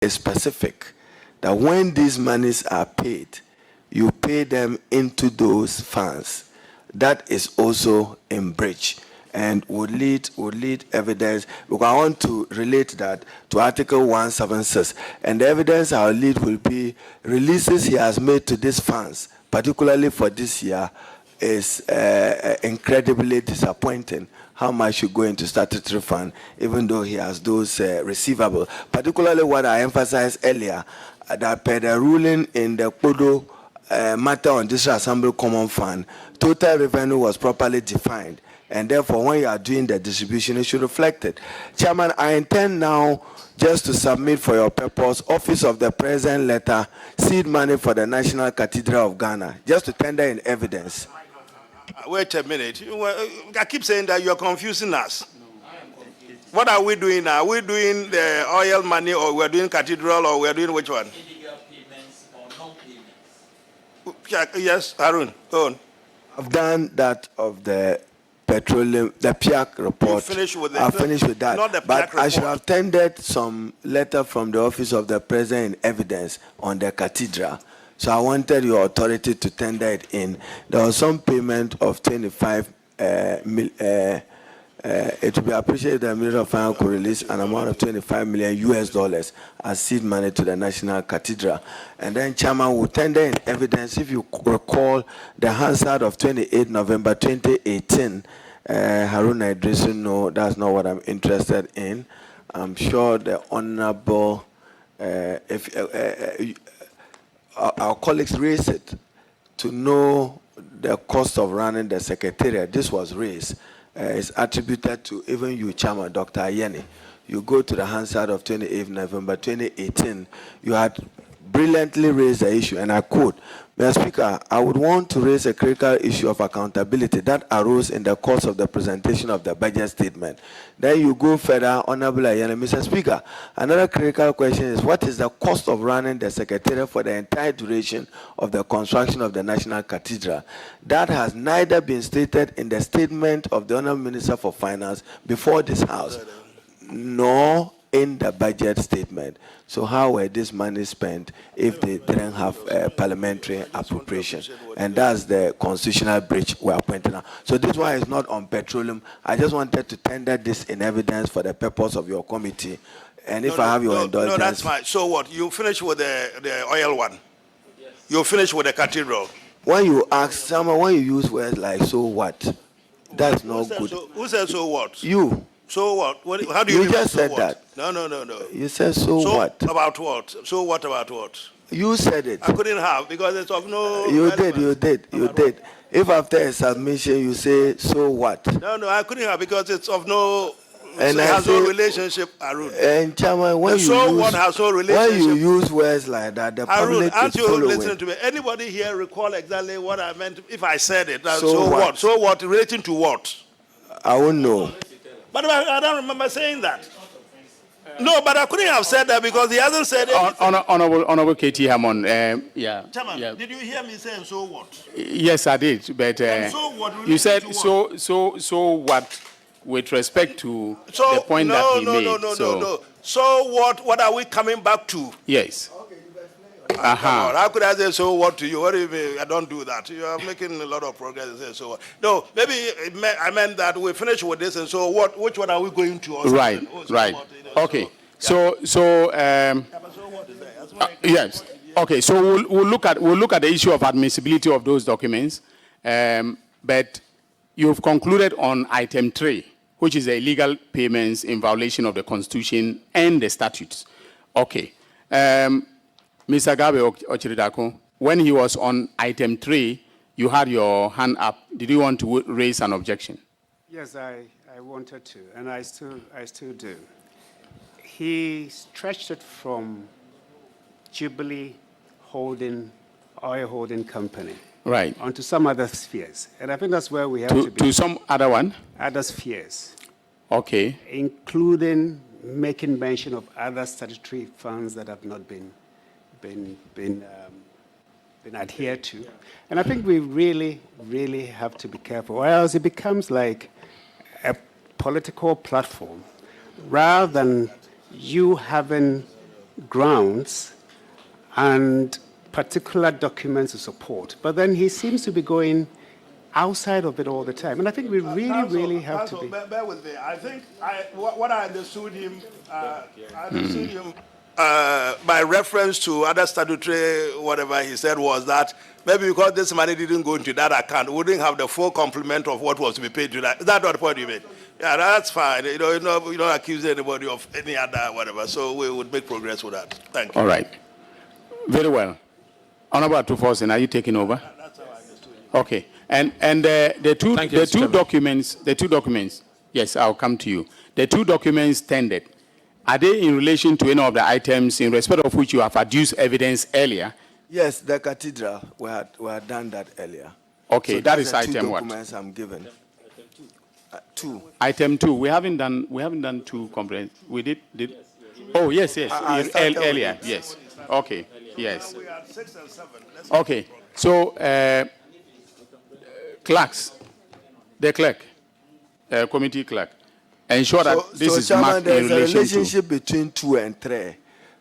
is specific that when these monies are paid, you pay them into those funds. That is also in breach and would lead evidence, because I want to relate that to Article 176. And the evidence I'll lead will be releases he has made to these funds, particularly for this year, is incredibly disappointing. How much should go into statutory fund, even though he has those receivable. Particularly what I emphasized earlier, that per the ruling in the Kodo matter on District Assembly Common Fund, total revenue was properly defined. And therefore, when you are doing the distribution, it should reflect it. Chairman, I intend now just to submit for your purpose, Office of the President letter, seed money for the National Cathedral of Ghana, just to tender in evidence. Wait a minute. I keep saying that you're confusing us. What are we doing now? Are we doing the oil money, or we're doing cathedral, or we're doing which one? Illegal payments or non-payments? Yes, Harun, go on. I've done that of the petroleum, the PIAC report. You finished with I finished with that. Not the but PIAC I should report. have tendered some letter from the Office of the President in evidence on the cathedral. So I wanted your authority to tender it in. There was some payment of 25 it would be appreciated if the Minister of Finance could release an amount of $25 million as seed money to the National Cathedral. And then Chairman will tender in evidence, if you recall, the Hansard of 28 November 2018. Haruna Idrisu, no, that's not what I'm interested in. I'm sure the Honorable, our colleagues raised it to know the cost of running the Secretariat. This was raised. Is attributed to even you, Chairman, Dr. Ayeni. You go to the Hansard of 28 November 2018, you had brilliantly raised the issue, and I quote, Mr. Speaker, I would want to raise a critical issue of accountability that arose in the course of the presentation of the budget statement. Then you go further, Honorable Ayeni. Mr. Speaker, another critical question is, what is the cost of running the Secretariat for the entire duration of the construction of the National Cathedral? That has neither been stated in the statement of the Honorable Minister for Finance before this House, nor in the budget statement. So how were this money spent if they didn't have parliamentary appropriation? And that's the constitutional breach we are pointing out. So this one is not on petroleum. I just wanted to tender this in evidence for the purpose of your committee. And if I have your indulgence. No, that's fine. So what? You finish with the oil one? Yes. You finish with the cathedral? When you ask someone, when you use words like "so what," that's not good. Who said so what? You. So what? How do you just said so that. No. You said so what? About what? So what about what? You said it. I couldn't have, because it's of no... You did. If after a submission you say, so what? No, I couldn't have, because it's of no... And it has no relationship, Arun. And Chairman, when what has no relationship? When you use words like that, the public aren't is you following. listening to me? Anybody here recall exactly what I meant if I said it? So what? So what? Relating to what? I won't know. But I don't remember saying that. No, but I couldn't have said that because he hasn't said it. Honorable KT Hammond, Chairman, did you hear me saying so what? Yes, I did, but so what you said what? so what with respect to the point that he made. No. So what are we coming back to? Yes. How could I say so what to you? What do you mean? I don't do that. You are making a lot of progress. So what? No, maybe I meant that we finish with this, and so what? Which one are we going to? Right. Okay. So yes. Okay. So we'll look at the issue of admissibility of those documents, but you've concluded on item 3, which is the illegal payments in violation of the Constitution and the statutes. Okay. Mr. Gabe Ochiridako, when he was on item 3, you had your hand up. Did you want to raise an objection? Yes, I wanted to, and I still do. He stretched it from Jubilee oil holding company, right, onto some other spheres, and I think that's where we have to be. To some other one? Other spheres. Okay. Including making mention of other statutory funds that have not been adhered to. And I think we really have to be careful, or else it becomes like a political platform rather than you having grounds and particular documents to support. But then he seems to be going outside of it all the time. And I think we really have to be. Bear with me. I think what I understood him, by reference to other statutory whatever he said was that maybe because this money didn't go into that account, we wouldn't have the full complement of what was to be paid to that. Is that what the point you made? Yeah, that's fine. You know, you don't accuse anybody of any other whatever. So we would make progress with that. Thank you. All right. Very well. Honorable Atufosin, are you taking over? That's how I understood you. Okay. And the two Thank you, Mr. documents. Yes, I'll come to you. The two documents tendered, are they in relation to any of the items in respect of which you have adduced evidence earlier? Yes, the cathedral, we had done that earlier. Okay, So that these is are two item what? documents I'm given. Two. Item 2. We haven't done two complaints. We did. Oh yes. I started with Earlier. it. Yes. Okay. Yes. We had 6 and 7. Let's Okay. So clerks, the clerk, committee clerk, ensure that this is Chairman, marked in there's a relation relationship between 2 and 3.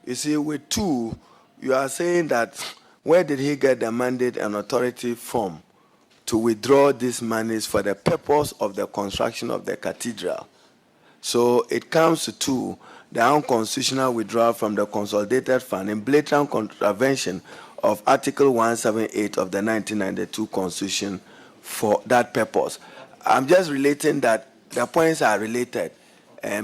You see, with 2, you are saying that where did he get the mandate and authority from to withdraw these monies for the purpose of the construction of the cathedral? So it comes to 2, the unconstitutional withdrawal from the consolidated fund in blatant contravention of Article 178 of the 1992 Constitution for that purpose. I'm just relating that the points are related,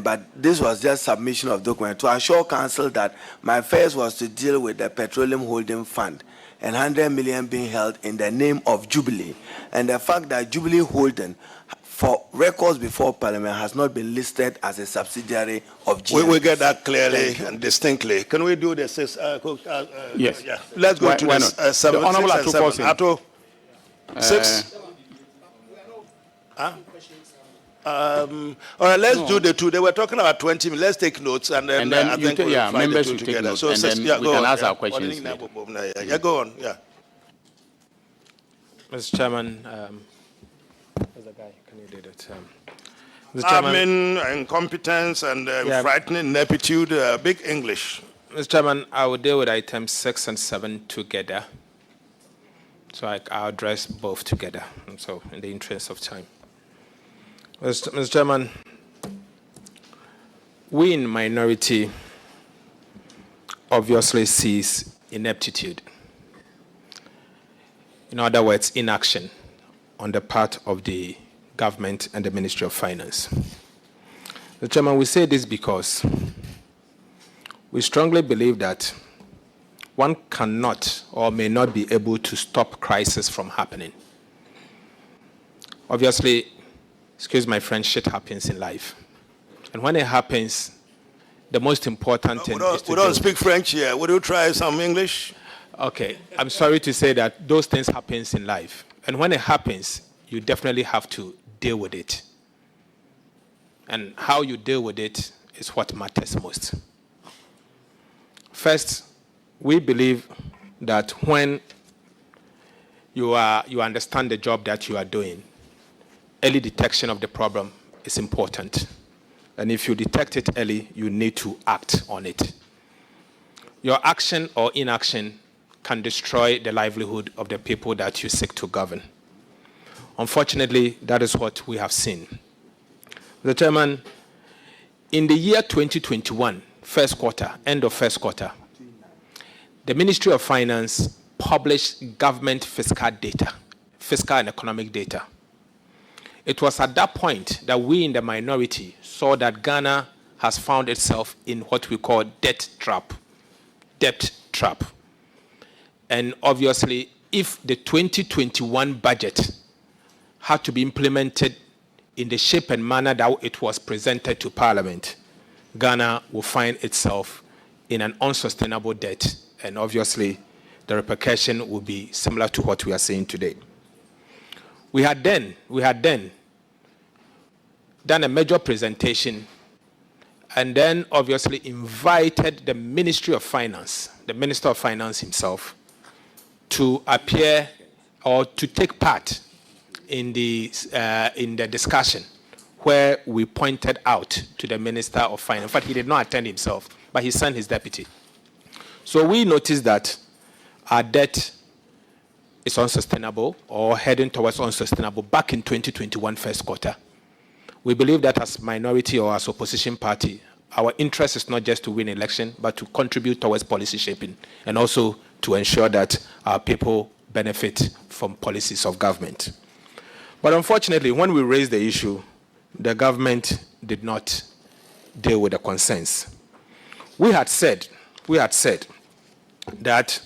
but this was just submission of document to assure council that my first was to deal with the Petroleum Holding Fund and 100 million being held in the name of Jubilee, and the fact that Jubilee Holding, for records before Parliament, has not been listed as a subsidiary of GM. we get that clearly and distinctly. Can we do this? Yes. Yeah. Let's go to Why this. not? 7, The Honorable 6 and 7. Atufosin. Atto. 6. All right, let's do the 2. They were talking about 20 minutes. Let's take notes and then, I think we'll fly members the 2 will take together. notes, So and six, then yeah, we go can on, ask yeah. our questions later. Yeah, go on. Yeah. Mr. Chairman, where's the guy? Can you do that? Mr. Chairman, Admin, incompetence, and Yeah. frightening ineptitude, big English. Mr. Chairman, I will deal with items 6 and 7 together. So I'll address both together. And so, in the interest of time. Mr. Chairman, we in minority obviously sees ineptitude. In other words, inaction on the part of the government and the Ministry of Finance. Mr. Chairman, we say this because we strongly believe that one cannot or may not be able to stop crisis from happening. Obviously, excuse my French, shit happens in life. And when it happens, the most important thing is to We don't speak French here. Would you try some English? Okay, I'm sorry to say that those things happens in life. And when it happens, you definitely have to deal with it. And how you deal with it is what matters most. First, we believe that when you understand the job that you are doing, early detection of the problem is important. And if you detect it early, you need to act on it. Your action or inaction can destroy the livelihood of the people that you seek to govern. Unfortunately, that is what we have seen. Mr. Chairman, in the year 2021, first quarter, end of first quarter, the Ministry of Finance published government fiscal data, fiscal and economic data. It was at that point that we in the minority saw that Ghana has found itself in what we call debt trap. And obviously, if the 2021 budget had to be implemented in the shape and manner that it was presented to Parliament, Ghana will find itself in an unsustainable debt. And obviously, the repercussion will be similar to what we are seeing today. We had then done a major presentation and then obviously invited the Ministry of Finance, the Minister of Finance himself, to appear or to take part in the discussion where we pointed out to the Minister of Finance. In fact, he did not attend himself, but he sent his deputy. So we noticed that our debt is unsustainable or heading towards unsustainable back in 2021 first quarter. We believe that as minority or as opposition party, our interest is not just to win election, but to contribute towards policy shaping and also to ensure that our people benefit from policies of government. But unfortunately, when we raised the issue, the government did not deal with the concerns. We had said that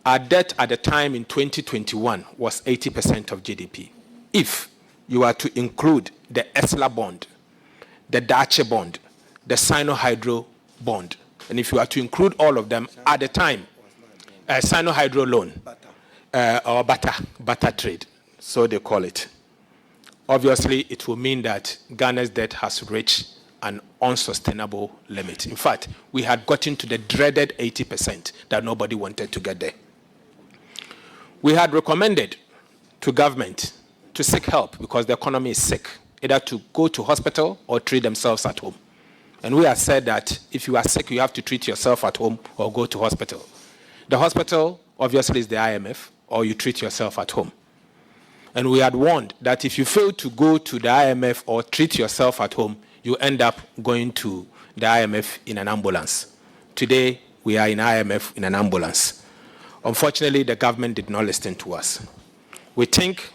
our debt at the time in 2021 was 80% of GDP. If you are to include the ESLA bond, the Dache bond, the Sino-Hydro bond, and if you are to include all of them at the time, Sino-Hydro loan, or butter trade, so they call it. Obviously, it will mean that Ghana's debt has reached an unsustainable limit. In fact, we had gotten to the dreaded 80% that nobody wanted to get there. We had recommended to government to seek help because the economy is sick, either to go to hospital or treat themselves at home. And we have said that if you are sick, you have to treat yourself at home or go to hospital. The hospital, obviously, is the IMF, or you treat yourself at home. And we had warned that if you fail to go to the IMF or treat yourself at home, you end up going to the IMF in an ambulance. Today, we are in IMF in an ambulance. Unfortunately, the government did not listen to us. We think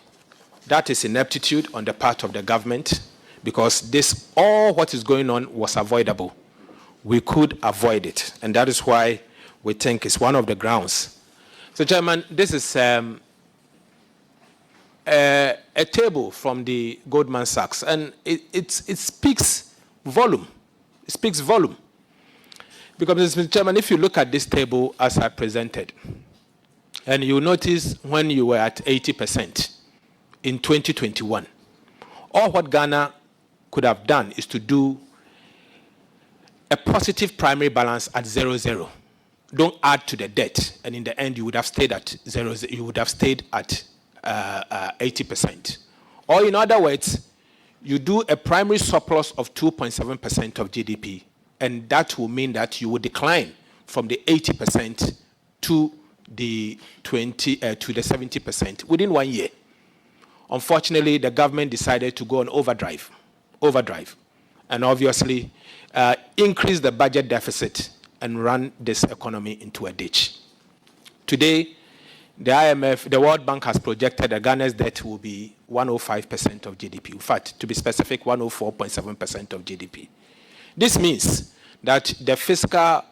that is ineptitude on the part of the government because all what is going on was avoidable. We could avoid it, and that is why we think it's one of the grounds. So, Chairman, this is a table from the Goldman Sachs, and it speaks volume. It speaks volume. Because, Mr. Chairman, if you look at this table as I presented, and you notice when you were at 80% in 2021, all what Ghana could have done is to do a positive primary balance at 0.0. Don't add to the debt, and in the end, you would have stayed at 0.0. You would have stayed at 80%. Or in other words, you do a primary surplus of 2.7% of GDP, and that will mean that you will decline from the 80% to the 70% within 1 year. Unfortunately, the government decided to go on overdrive, and obviously increase the budget deficit and run this economy into a ditch. Today, the IMF, the World Bank has projected that Ghana's debt will be 105% of GDP. In fact, to be specific, 104.7% of GDP. This means that the fiscal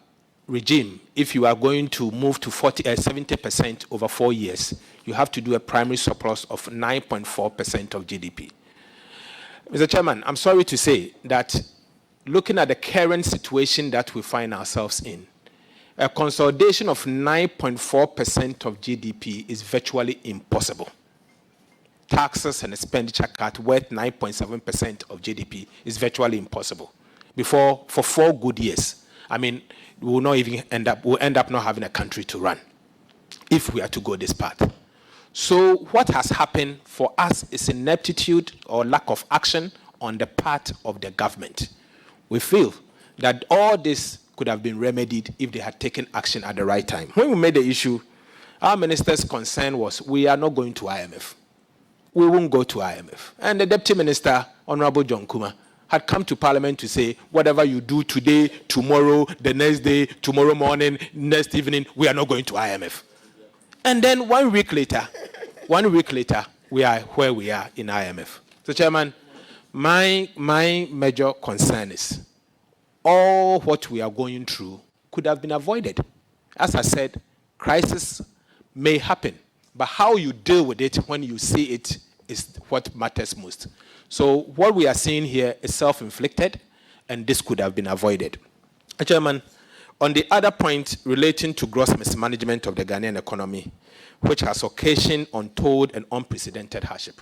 regime, if you are going to move to 70% over 4 years, you have to do a primary surplus of 9.4% of GDP. Mr. Chairman, I'm sorry to say that looking at the current situation that we find ourselves in, a consolidation of 9.4% of GDP is virtually impossible. Taxes and expenditure cut worth 9.7% of GDP is virtually impossible. For 4 good years, I mean, we'll end up not having a country to run if we are to go this path. So what has happened for us is ineptitude or lack of action on the part of the government. We feel that all this could have been remedied if they had taken action at the right time. When we made the issue, our minister's concern was, we are not going to IMF. We won't go to IMF. And the Deputy Minister, Honorable John Kuma, had come to Parliament to say, whatever you do today, tomorrow, the next day, tomorrow morning, next evening, we are not going to IMF. And then 1 week later, we are where we are in IMF. So, Chairman, my major concern is all what we are going through could have been avoided. As I said, crisis may happen, but how you deal with it when you see it is what matters most. So what we are seeing here is self-inflicted, and this could have been avoided. Chairman, on the other point relating to gross mismanagement of the Ghanaian economy, which has occasioned untold and unprecedented hardship.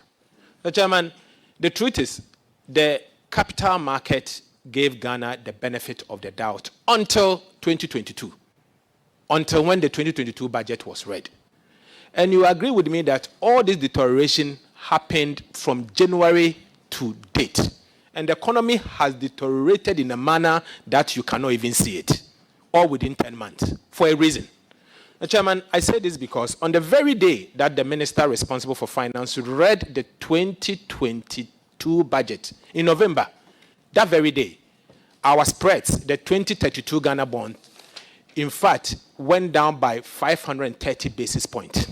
Chairman, the truth is the capital market gave Ghana the benefit of the doubt until 2022, until when the 2022 budget was read. And you agree with me that all this deterioration happened from January to date. And the economy has deteriorated in a manner that you cannot even see it. or within 10 months for a reason. Chairman, I say this because on the very day that the minister responsible for finance read the 2022 budget in November, that very day, our spreads, the 2032 Ghana bond, in fact, went down by 530 basis points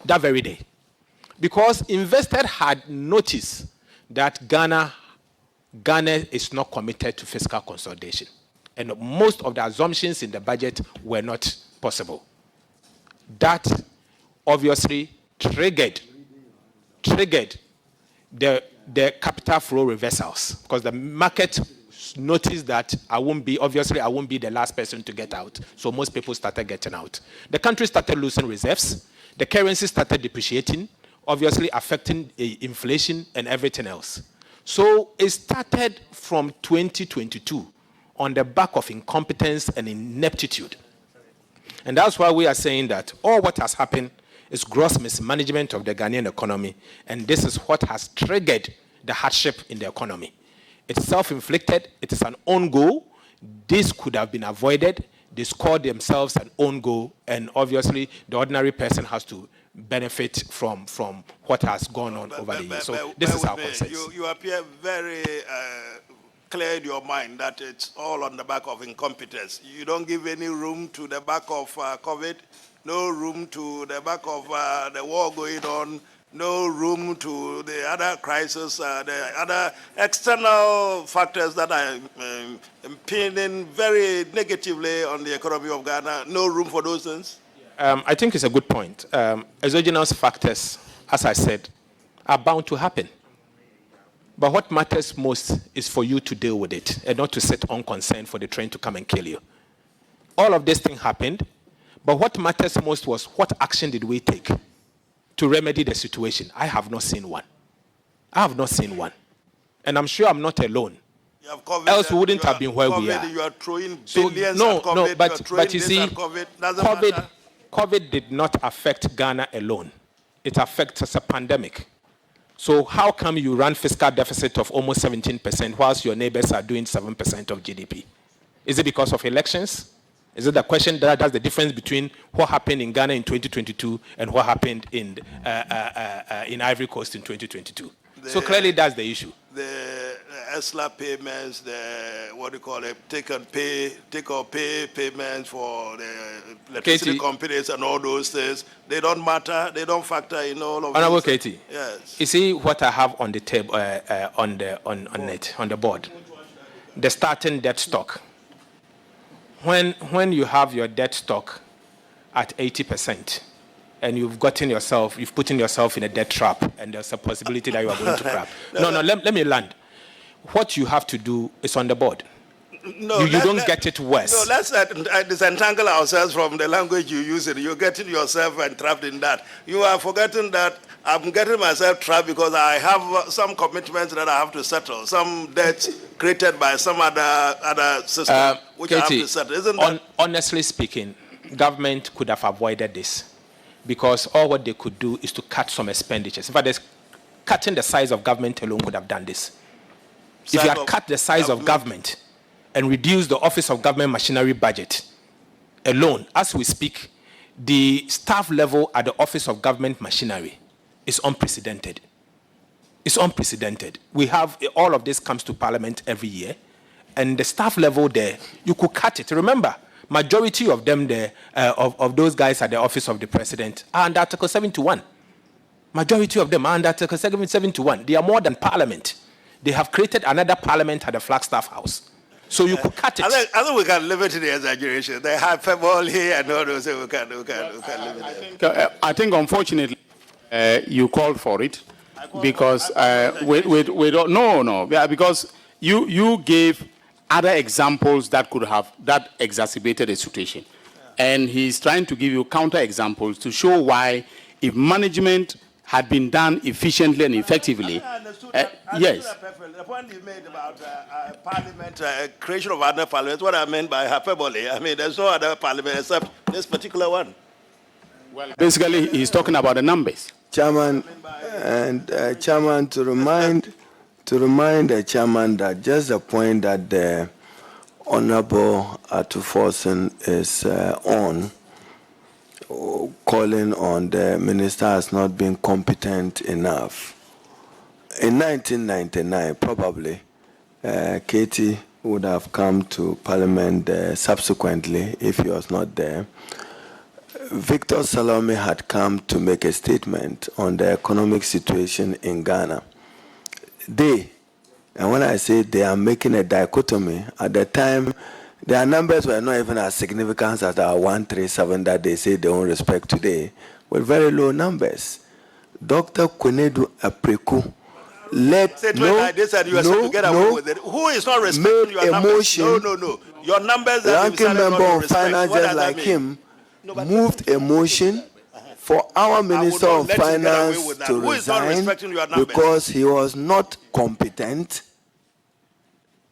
that very day. Because investors had noticed that Ghana is not committed to fiscal consolidation. And most of the assumptions in the budget were not possible. That obviously triggered the capital flow reversals, because the market noticed that I won't be the last person to get out. So most people started getting out. The country started losing reserves. The currency started depreciating, obviously affecting inflation and everything else. So it started from 2022 on the back of incompetence and ineptitude. And that's why we are saying that all what has happened is gross mismanagement of the Ghanaian economy, and this is what has triggered the hardship in the economy. It's self-inflicted, it is an own goal. This could have been avoided. They scored themselves an own goal, and obviously the ordinary person has to benefit from what has gone on over the years. So this is our consensus. You appear very clear in your mind that it's all on the back of incompetence. You don't give any room to the back of COVID, no room to the back of the war going on, no room to the other crises, the other external factors that are impinging very negatively on the economy of Ghana. No room for those things? I think it's a good point. Exogenous factors, as I said, are bound to happen. But what matters most is for you to deal with it and not to sit unconcerned for the train to come and kill you. All of this thing happened, but what matters most was what action did we take to remedy the situation? I have not seen one. I have not seen one. And I'm sure I'm not alone. Else we wouldn't have been where we are. You are throwing billions no, at COVID, no, but you see, COVID, COVID did not affect Ghana alone. It affects us a pandemic. So how come you run fiscal deficit of almost 17% whilst your neighbors are doing 7% of GDP? Is it because of elections? Is it the question that's the difference between what happened in Ghana in 2022 and what happened in Ivory Coast in 2022? So clearly that's the issue. The ESLA payments, the take or pay payments for the electricity companies and all those things, they don't matter, they don't factor in all of Honorable these. Katie, yes. You see what I have on the table, on the board, the starting debt stock. When you have your debt stock at 80%, and you've put in yourself in a debt trap, and there's a possibility that you are going to crap. Let me land. What you have to do is on the board. No, you don't get it worse. No, let's disentangle ourselves from the language you use. You're getting yourself entrapped in that. You are forgetting that I'm getting myself trapped because I have some commitments that I have to settle, some debts created by some other system which Katie, I have to settle. Isn't that? Honestly speaking, government could have avoided this because all what they could do is to cut some expenditures. In fact, cutting the size of government alone would have done this. If you had cut the size of government and reduced the Office of Government Machinery budget alone, as we speak, the staff level at the Office of Government Machinery is unprecedented. It's unprecedented. We have, all of this comes to Parliament every year, and the staff level there, you could cut it. Remember, majority of them there, of those guys at the Office of the President are under Article 71. Majority of them are under Article 71. They are more than Parliament. They have created another Parliament at the Flagstaff House. So you could cut it. I think we can limit the exaggeration. They have hyperbole and all those things. We can limit it. I think, unfortunately, you called for it because we don't. No, because you gave other examples that exacerbated the situation, and he's trying to give you counter examples to show why, if management had been done efficiently and effectively. Yes. The point you made about parliament, creation of other parliaments, what I meant by hyperbole. I mean, there's no other parliament except this particular one. Well, basically, he's talking about the numbers. Chairman, and Chairman, to remind the Chairman that just the point that the Honorable Atuforsen is on, calling on the minister as not being competent enough. In 1999, probably, Katie would have come to Parliament subsequently if he was not there. Victor Salome had come to make a statement on the economic situation in Ghana. And when I say they are making a dichotomy, at the time, their numbers were not even as significant as our 137 that they say they don't respect today, with very low numbers. Dr. Kwenedu Apreku let Say like this and you are saying to get away with it. Who is not respecting your numbers? No. Your numbers are ranking member of finance just like him moved a motion for our minister of finance to resign because he was not competent.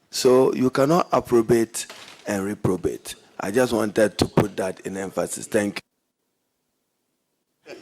So you cannot approbate and reprobate. I just wanted to put that in emphasis. Thank you.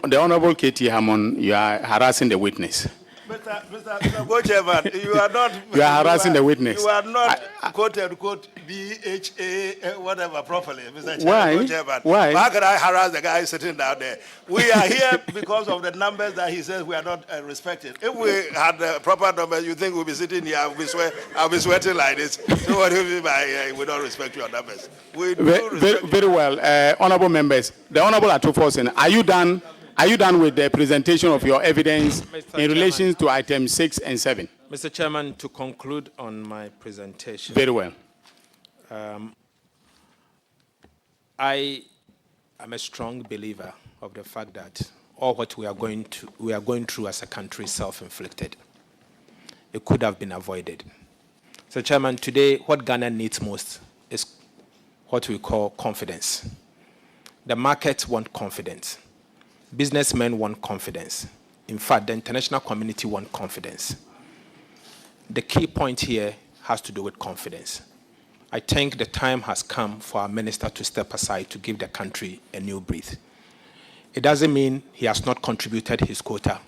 The Honorable Katie Hammond, you are harassing the witness. Mr. Go-Chairman, you are not. You are harassing the witness. You are not quote unquote BHA whatever properly, Mr. Why? Go-Chairman. Why? How can I harass the guy sitting down there? We are here because of the numbers that he says we are not respecting. If we had the proper numbers, you think we'll be sitting here? I'll be sweating like this. So what do you mean by we don't respect your numbers? We do respect Very well, honourable members. The Honourable Atuforsen, are you done? Are you done with the presentation of your evidence in relation to items 6 and 7? Mr. Chairman, to conclude on my presentation. Very well. I am a strong believer of the fact that all what we are going through as a country is self-inflicted. It could have been avoided. So, Chairman, today what Ghana needs most is what we call confidence. The markets want confidence. Businessmen want confidence. In fact, the international community want confidence. The key point here has to do with confidence. I think the time has come for our minister to step aside to give the country a new breath. It doesn't mean he has not contributed his quota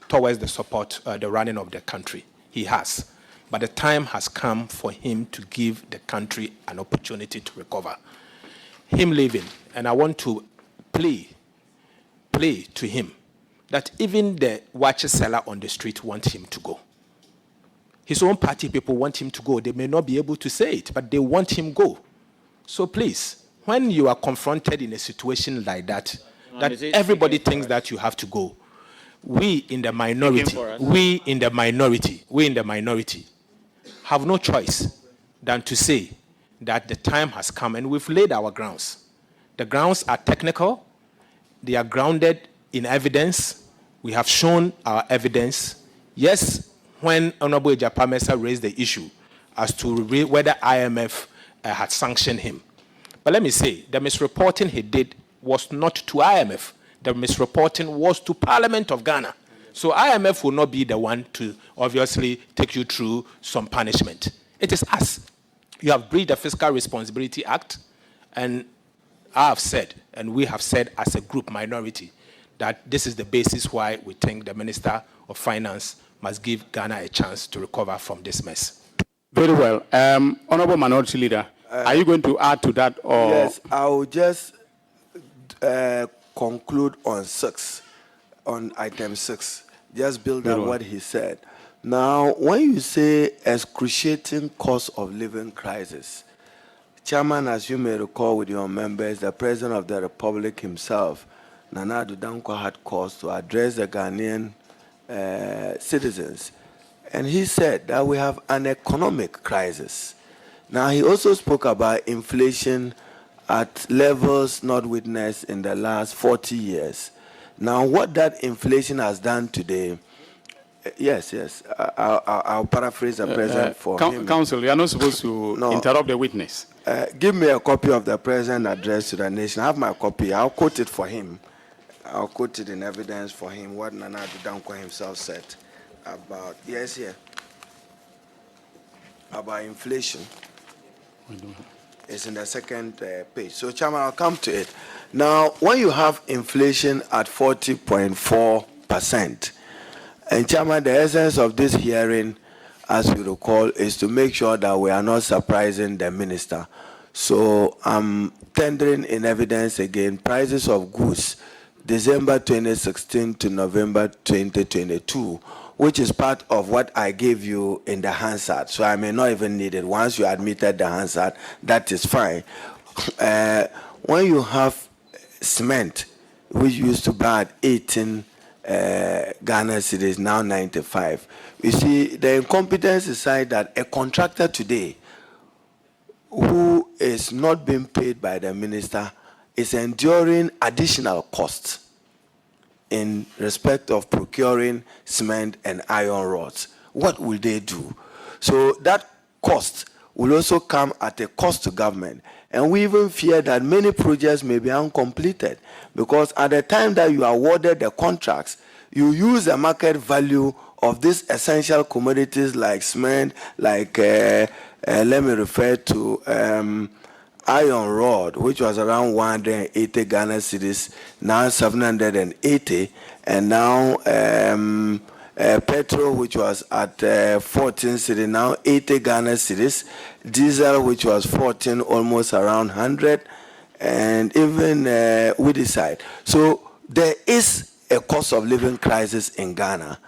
towards the support, the running of the country. He has. But the time has come for him to give the country an opportunity to recover. Him leaving, and I want to plea to him that even the watch seller on the street want him to go. His own party people want him to go. They may not be able to say it, but they want him go. So please, when you are confronted in a situation like that, that everybody thinks that you have to go, we in the minority have no choice than to say that the time has come, and we've laid our grounds. The grounds are technical. They are grounded in evidence. We have shown our evidence. Yes, when Honorable Ejapamesa raised the issue as to whether IMF had sanctioned him. But let me say, the misreporting he did was not to IMF. The misreporting was to Parliament of Ghana. So IMF will not be the one to obviously take you through some punishment. It is us. You have breached the Fiscal Responsibility Act, and I have said, and we have said as a group minority, that this is the basis why we think the Minister of Finance must give Ghana a chance to recover from this mess. Very well. Honourable Minority Leader, are you going to add to that? Or? Yes, I will just conclude on item 6. Just build on what he said. Now, when you say excruciating cost of living crisis, Chairman, as you may recall with your members, the President of the Republic himself, Nana Addo Dankwa, had cause to address the Ghanaian citizens. And he said that we have an economic crisis. Now, he also spoke about inflation at levels not witnessed in the last 40 years. Now, what that inflation has done today, yes, I'll paraphrase the President for him. Counsel, you are not supposed to interrupt the witness. Give me a copy of the President address to the nation. I have my copy. I'll quote it for him. I'll quote it in evidence for him, what Nana Addo Dankwa himself said about, about inflation. It's in the second page. So, Chairman, I'll come to it. Now, when you have inflation at 40.4%, and Chairman, the essence of this hearing, as you recall, is to make sure that we are not surprising the minister. So I'm tendering in evidence again prices of goods December 2016 to November 2022, which is part of what I gave you in the Hansard. So I may not even need it. Once you admitted the Hansard, that is fine. When you have cement, which used to buy at 18 Ghana cedis, now 95. You see, the incompetence is such that a contractor today who is not being paid by the minister is enduring additional costs in respect of procuring cement and iron rods. What will they do? So that cost will also come at a cost to government. And we even fear that many projects may be uncompleted because at the time that you awarded the contracts, you use the market value of these essential commodities like cement, like, let me refer to iron rod, which was around 180 Ghana cedis, now 780, and now petrol, which was at 14 cedis, now 80 Ghana cedis, diesel, which was 14, almost around 100, and even weedicide. So there is a cost of living crisis in Ghana,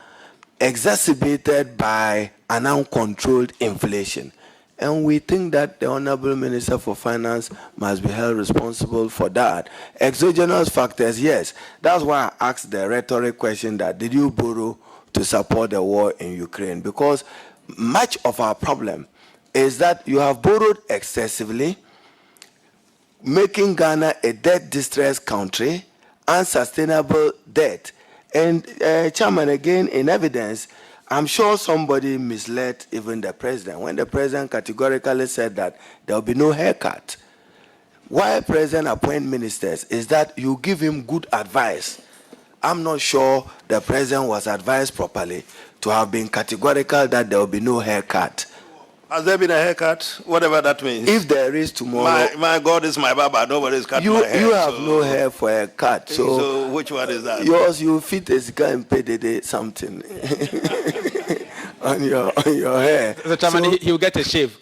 exacerbated by an uncontrolled inflation. And we think that the Honorable Minister for Finance must be held responsible for that. Exogenous factors, yes. That's why I asked the rhetoric question that did you borrow to support the war in Ukraine? Because much of our problem is that you have borrowed excessively, making Ghana a debt-distressed country, unsustainable debt. And Chairman, again, in evidence, I'm sure somebody misled even the president when the president categorically said that there will be no haircut. Why president appoint ministers is that you give him good advice. I'm not sure the president was advised properly to have been categorical that there will be no haircut. Has there been a haircut? Whatever that means. If there is tomorrow, my God is my Baba. Nobody's cutting my hair. You have no hair for a cut. So which one is that? Yours, you fit a guy and pay something on your hair. The chairman, he'll get a shave.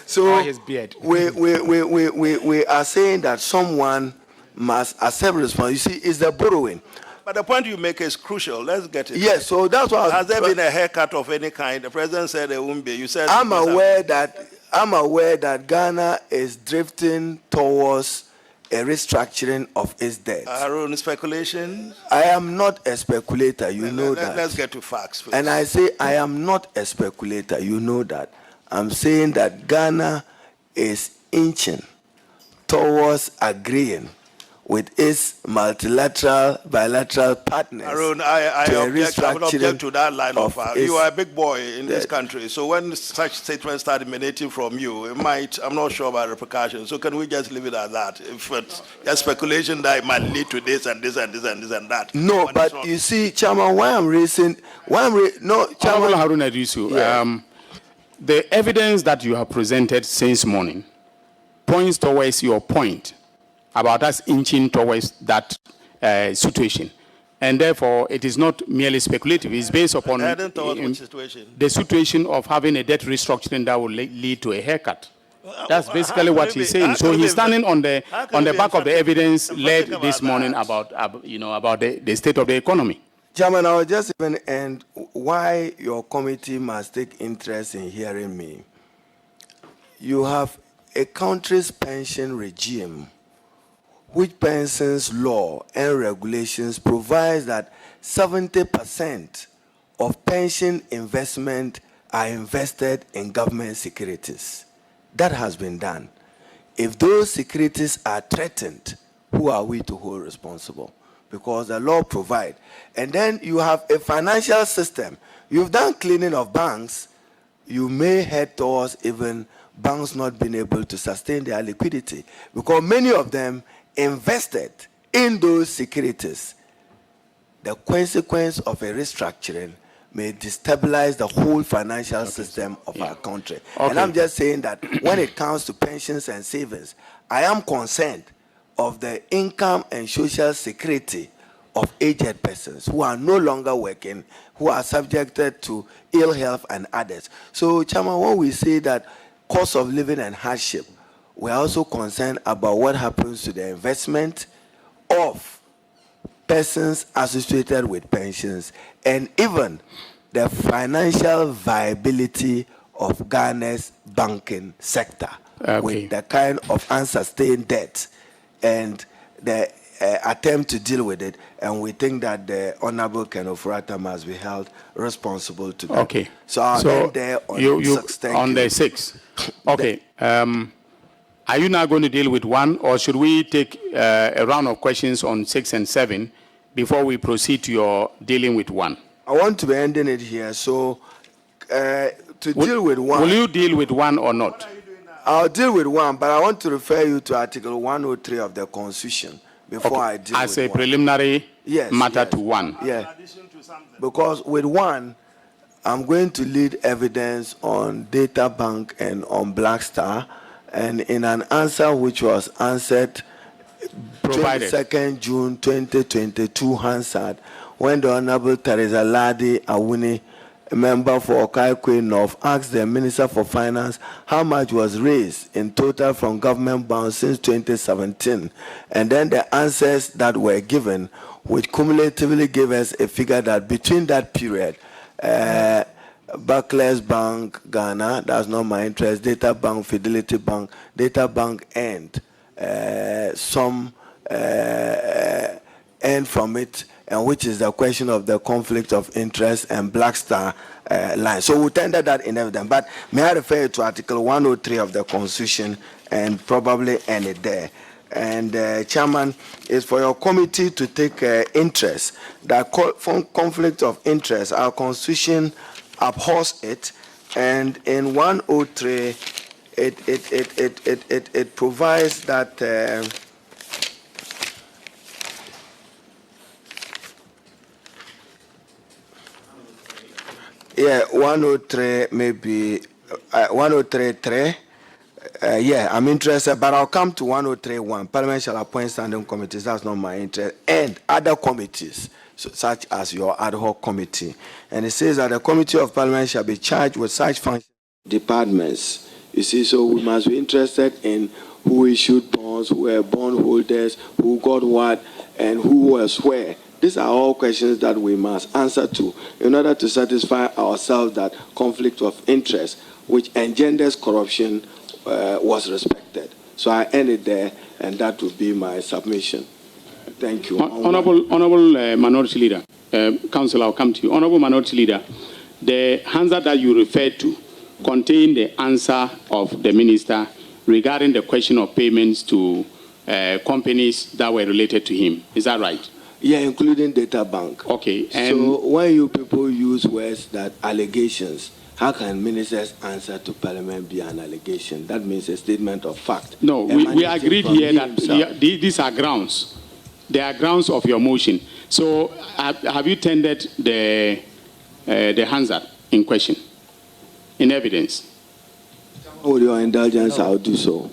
So or his beard. we are saying that someone must accept responsibility. You see, it's the borrowing. But the point you make is crucial. Let's get it. Yes, so that's why. Has there been a haircut of any kind? The president said there won't be. You said I'm aware that Ghana is drifting towards a restructuring of its debt. Our own speculation. I am not a speculator. You know that. Let's get to facts, please. And I say I am not a speculator. You know that. I'm saying that Ghana is inching towards agreeing with its multilateral, bilateral partners. Arun, I object to that line of you are a big boy in this country, so when such statements start emanating from you, it might, I'm not sure about repercussions. So can we just leave it at that? If it's a speculation that it might lead to this and this and this and this and that. No, but you see, Chairman, Chairman, Haruna Idrisu, yeah. The evidence that you have presented since morning points towards your point about us inching towards that situation. And therefore, it is not merely speculative. It's based upon the situation of having a debt restructuring that will lead to a haircut. That's basically what he's saying. So he's standing on the back of the evidence led this morning about the state of the economy. Chairman, I will just even end why your committee must take interest in hearing me. You have a country's pension regime, which pensions law and regulations provides that 70% of pension investment are invested in government securities. That has been done. If those securities are threatened, who are we to hold responsible? Because the law provides. And then you have a financial system. You've done cleaning of banks. You may head towards even banks not being able to sustain their liquidity because many of them invested in those securities. The consequence of a restructuring may destabilize the whole financial system of our country. Okay. And I'm just saying that when it comes to pensions and savings, I am concerned of the income and social security of aged persons who are no longer working, who are subjected to ill health and others. So, Chairman, when we say that cost of living and hardship, we are also concerned about what happens to the investment of persons associated with pensions and even the financial viability of Ghana's banking sector with the kind of unsustained debt and the attempt to deal with it. And we think that the Honorable Ken Ofori-Atta must be held responsible to that. Okay. So I'll end there on you 6. Thank on you. the 6. Okay. Are you now going to deal with 1, or should we take a round of questions on 6 and 7 before we proceed to your dealing with 1? I want to be ending it here. So deal with 1. Will you deal with 1 or not? I'll deal with 1, but I want to refer you to Article 103 of the Constitution before I deal with 1. As a preliminary matter to 1. Yeah. Because with 1, I'm going to lead evidence on Data Bank and on Black Star, and in an answer which was answered 22nd June 2022 Hansard, when the Honorable Teresa Ladi Awuni, a member for Okaikwe North, asked the Minister for Finance how much was raised in total from government bonds since 2017. And then the answers that were given, which cumulatively gave us a figure that between that period, Barclays Bank, Ghana, that's not my interest, Data Bank, Fidelity Bank, Data Bank earned some earned from it, and which is the question of the conflict of interest and Black Star line. So we'll tender that in evidence. But may I refer you to Article 103 of the Constitution and probably end it there. And Chairman, is for your committee to take interest that conflict of interest. Our Constitution abhors it, and in 103 it provides that 103 maybe 103.3. I'm interested, but I'll come to 103.1. Parliament shall appoint standing committees. That's not my interest. And other committees, such as your ad hoc committee. And it says that the committee of Parliament shall be charged with such functions. Departments. You see, so we must be interested in who issued bonds, who were bond holders, who got what, and who was where. These are all questions that we must answer to in order to satisfy ourselves that conflict of interest, which engenders corruption, was respected. So I end it there, and that would be my submission. Thank you. Honorable Minority Leader, Council, I'll come to you. Honorable Minority Leader, the answer that you referred to contained the answer of the Minister regarding the question of payments to companies that were related to him. Is that right? Yeah, including Data Bank. Okay. So when you people use words that allegations, how can ministers' answer to Parliament be an allegation? That means a statement of fact. No, we agreed here that these are grounds. They are grounds of your motion. So have you tendered the answer in question, in evidence? With your indulgence, I'll do so.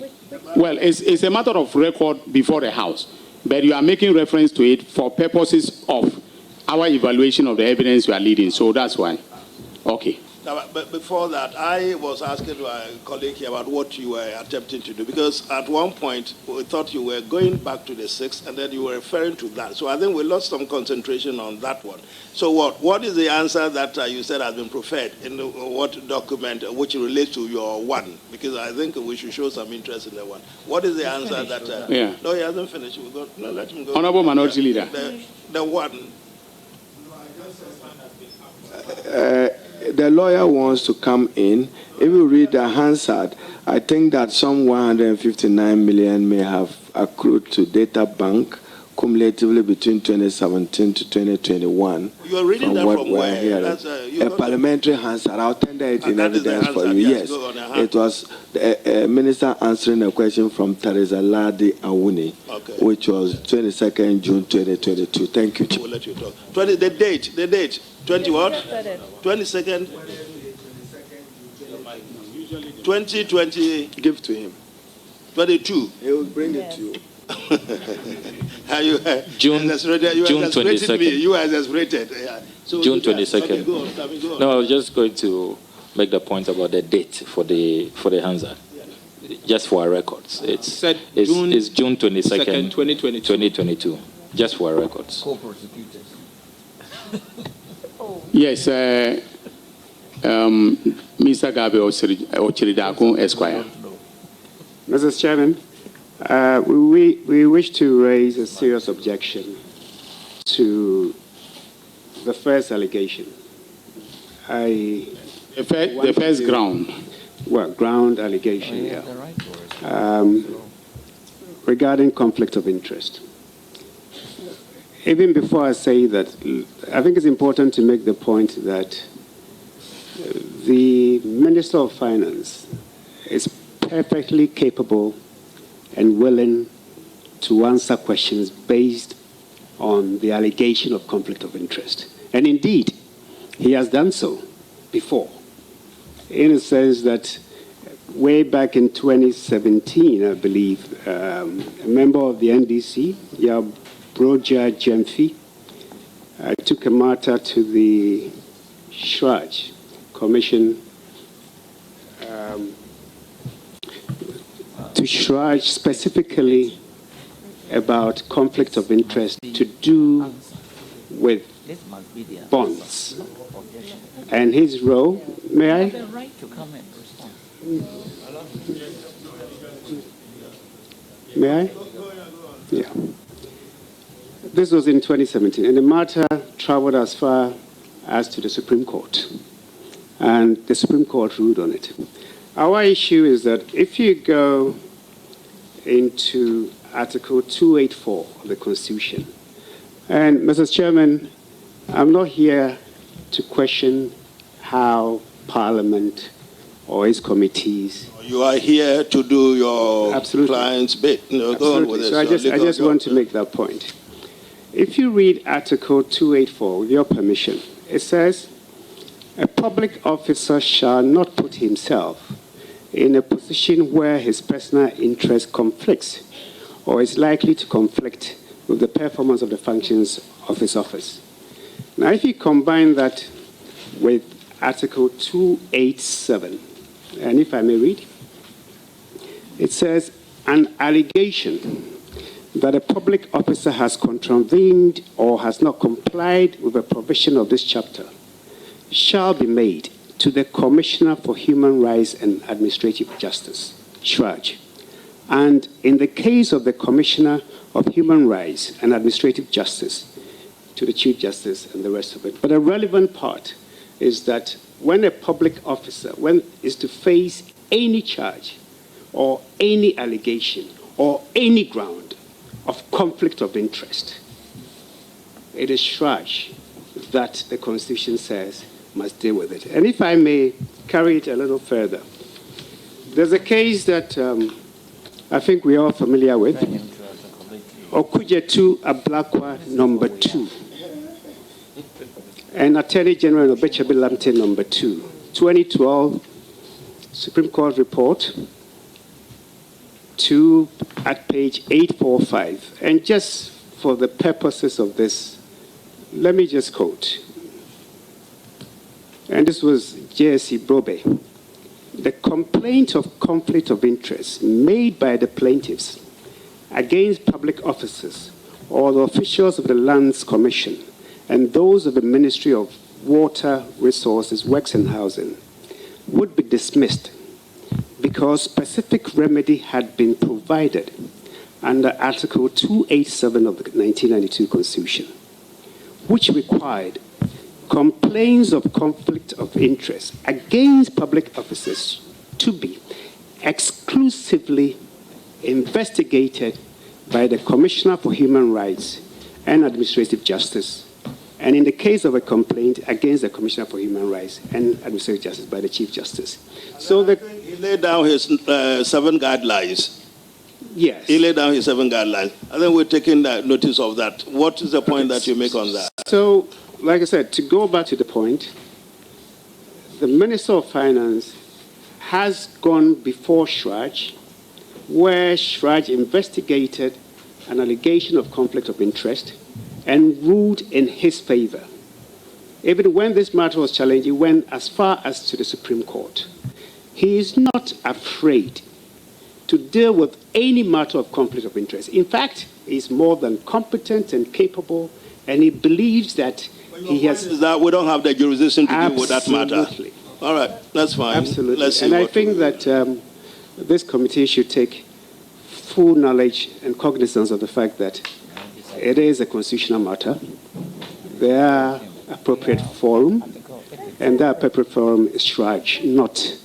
Well, it's a matter of record before the House, but you are making reference to it for purposes of our evaluation of the evidence you are leading, so that's why. Okay. Now, but before that, I was asking my colleague here about what you were attempting to do, because at one point we thought you were going back to the 6th, and then you were referring to that. So I think we lost some concentration on that one. So what is the answer that you said has been preferred in what document which relates to your 1? Because I think we should show some interest in the 1. What is the answer that? Yeah. No, he hasn't finished. No, let him go. Honorable Minority Leader. The 1. The lawyer wants to come in. If you read the Hansard, I think that some 159 million may have accrued to Data Bank cumulatively between 2017 to 2021. You are reading that from where? That's a parliamentary Hansard. I'll tender it in evidence for you. Yes, it was a minister answering a question from Teresa Ladi Awuni, which was 22nd June 2022. Thank you, Chief. We'll let you talk. The date. 20 what? 22nd. 2020. Give to him. 22. He will bring it to you. You June exasperated 22nd. me. You are exasperated. Yeah. So June you can- 22nd. Okay, go on. No, I was just going to make the point about the date for the Hansard. Just for our records. It's June 22nd, 2022. Just for our records. Co-prosecutors. Yes, Mr. Gabi Ochiridakun, Esquire. Mr. Chairman, we wish to raise a serious objection to the first allegation. The first ground. Well, ground allegation, yeah. Regarding conflict of interest. Even before I say that, I think it's important to make the point that the Minister of Finance is perfectly capable and willing to answer questions based on the allegation of conflict of interest. And indeed, he has done so before, in a sense that way back in 2017, I believe, a member of the NDC, Broja Jemfi, took a matter to the Shraj Commission to Shraj specifically about conflict of interest to do with bonds. And his role, may I? The right to come and respond. May I? Yeah. This was in 2017, and the matter traveled as far as to the Supreme Court, and the Supreme Court ruled on it. Our issue is that if you go into Article 284 of the Constitution, and Mr. Chairman, I'm not here to question how Parliament or its committees. You are here to do your Absolutely. client's bit. No, go on with it. So I just want to make that point. If you read Article 284, with your permission, it says, a public officer shall not put himself in a position where his personal interest conflicts or is likely to conflict with the performance of the functions of his office. Now, if you combine that with Article 287, and if I may read, it says, an allegation that a public officer has contravened or has not complied with a provision of this chapter shall be made to the Commissioner for Human Rights and Administrative Justice, Shraj. And in the case of the Commissioner of Human Rights and Administrative Justice, to the Chief Justice and the rest of it. But a relevant part is that when a public officer is to face any charge or any allegation or any ground of conflict of interest, it is Shraj that the Constitution says must deal with it. And if I may carry it a little further, there's a case that I think we are all familiar with, Okujetu Ablakwa number 2, and Attorney General Obechabe Lamte number 2, 2012 Supreme Court report, at page 845. And just for the purposes of this, let me just quote. And this was J.S.C. Brobe. The complaint of conflict of interest made by the plaintiffs against public officers or the officials of the Lands Commission and those of the Ministry of Water Resources, Works and Housing would be dismissed because specific remedy had been provided under Article 287 of the 1992 Constitution, which required complaints of conflict of interest against public officers to be exclusively investigated by the Commissioner for Human Rights and Administrative Justice, and in the case of a complaint against the Commissioner for Human Rights and Administrative Justice by the Chief Justice. So he laid down his 7 guidelines. Yes. He laid down his 7 guidelines. I think we're taking notice of that. What is the point that you make on that? So, like I said, to go back to the point, the Minister of Finance has gone before Shraj, where Shraj investigated an allegation of conflict of interest and ruled in his favor. Even when this matter was challenged, he went as far as to the Supreme Court. He is not afraid to deal with any matter of conflict of interest. In fact, he's more than competent and capable, and he believes that he has... Is that we don't have the jurisdiction to deal with that matter. Absolutely. All right, that's fine. Absolutely. Let's see and I think that this committee should take full knowledge and cognizance of the fact that it is a constitutional matter. There are appropriate forum, and that appropriate forum is Shraj, not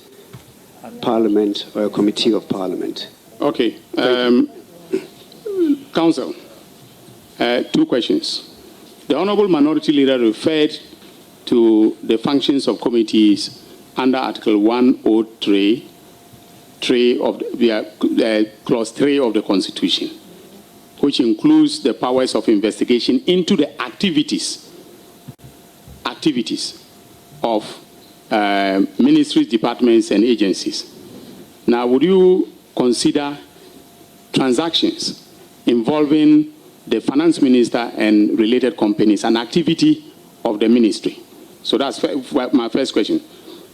Parliament or a committee of Parliament. Okay. Council, 2 questions. The Honourable Minority Leader referred to the functions of committees under Article 103, Clause 3 of the Constitution, which includes the powers of investigation into the activities of ministries, departments, and agencies. Now, would you consider transactions involving the finance minister and related companies an activity of the ministry? So that's my first question.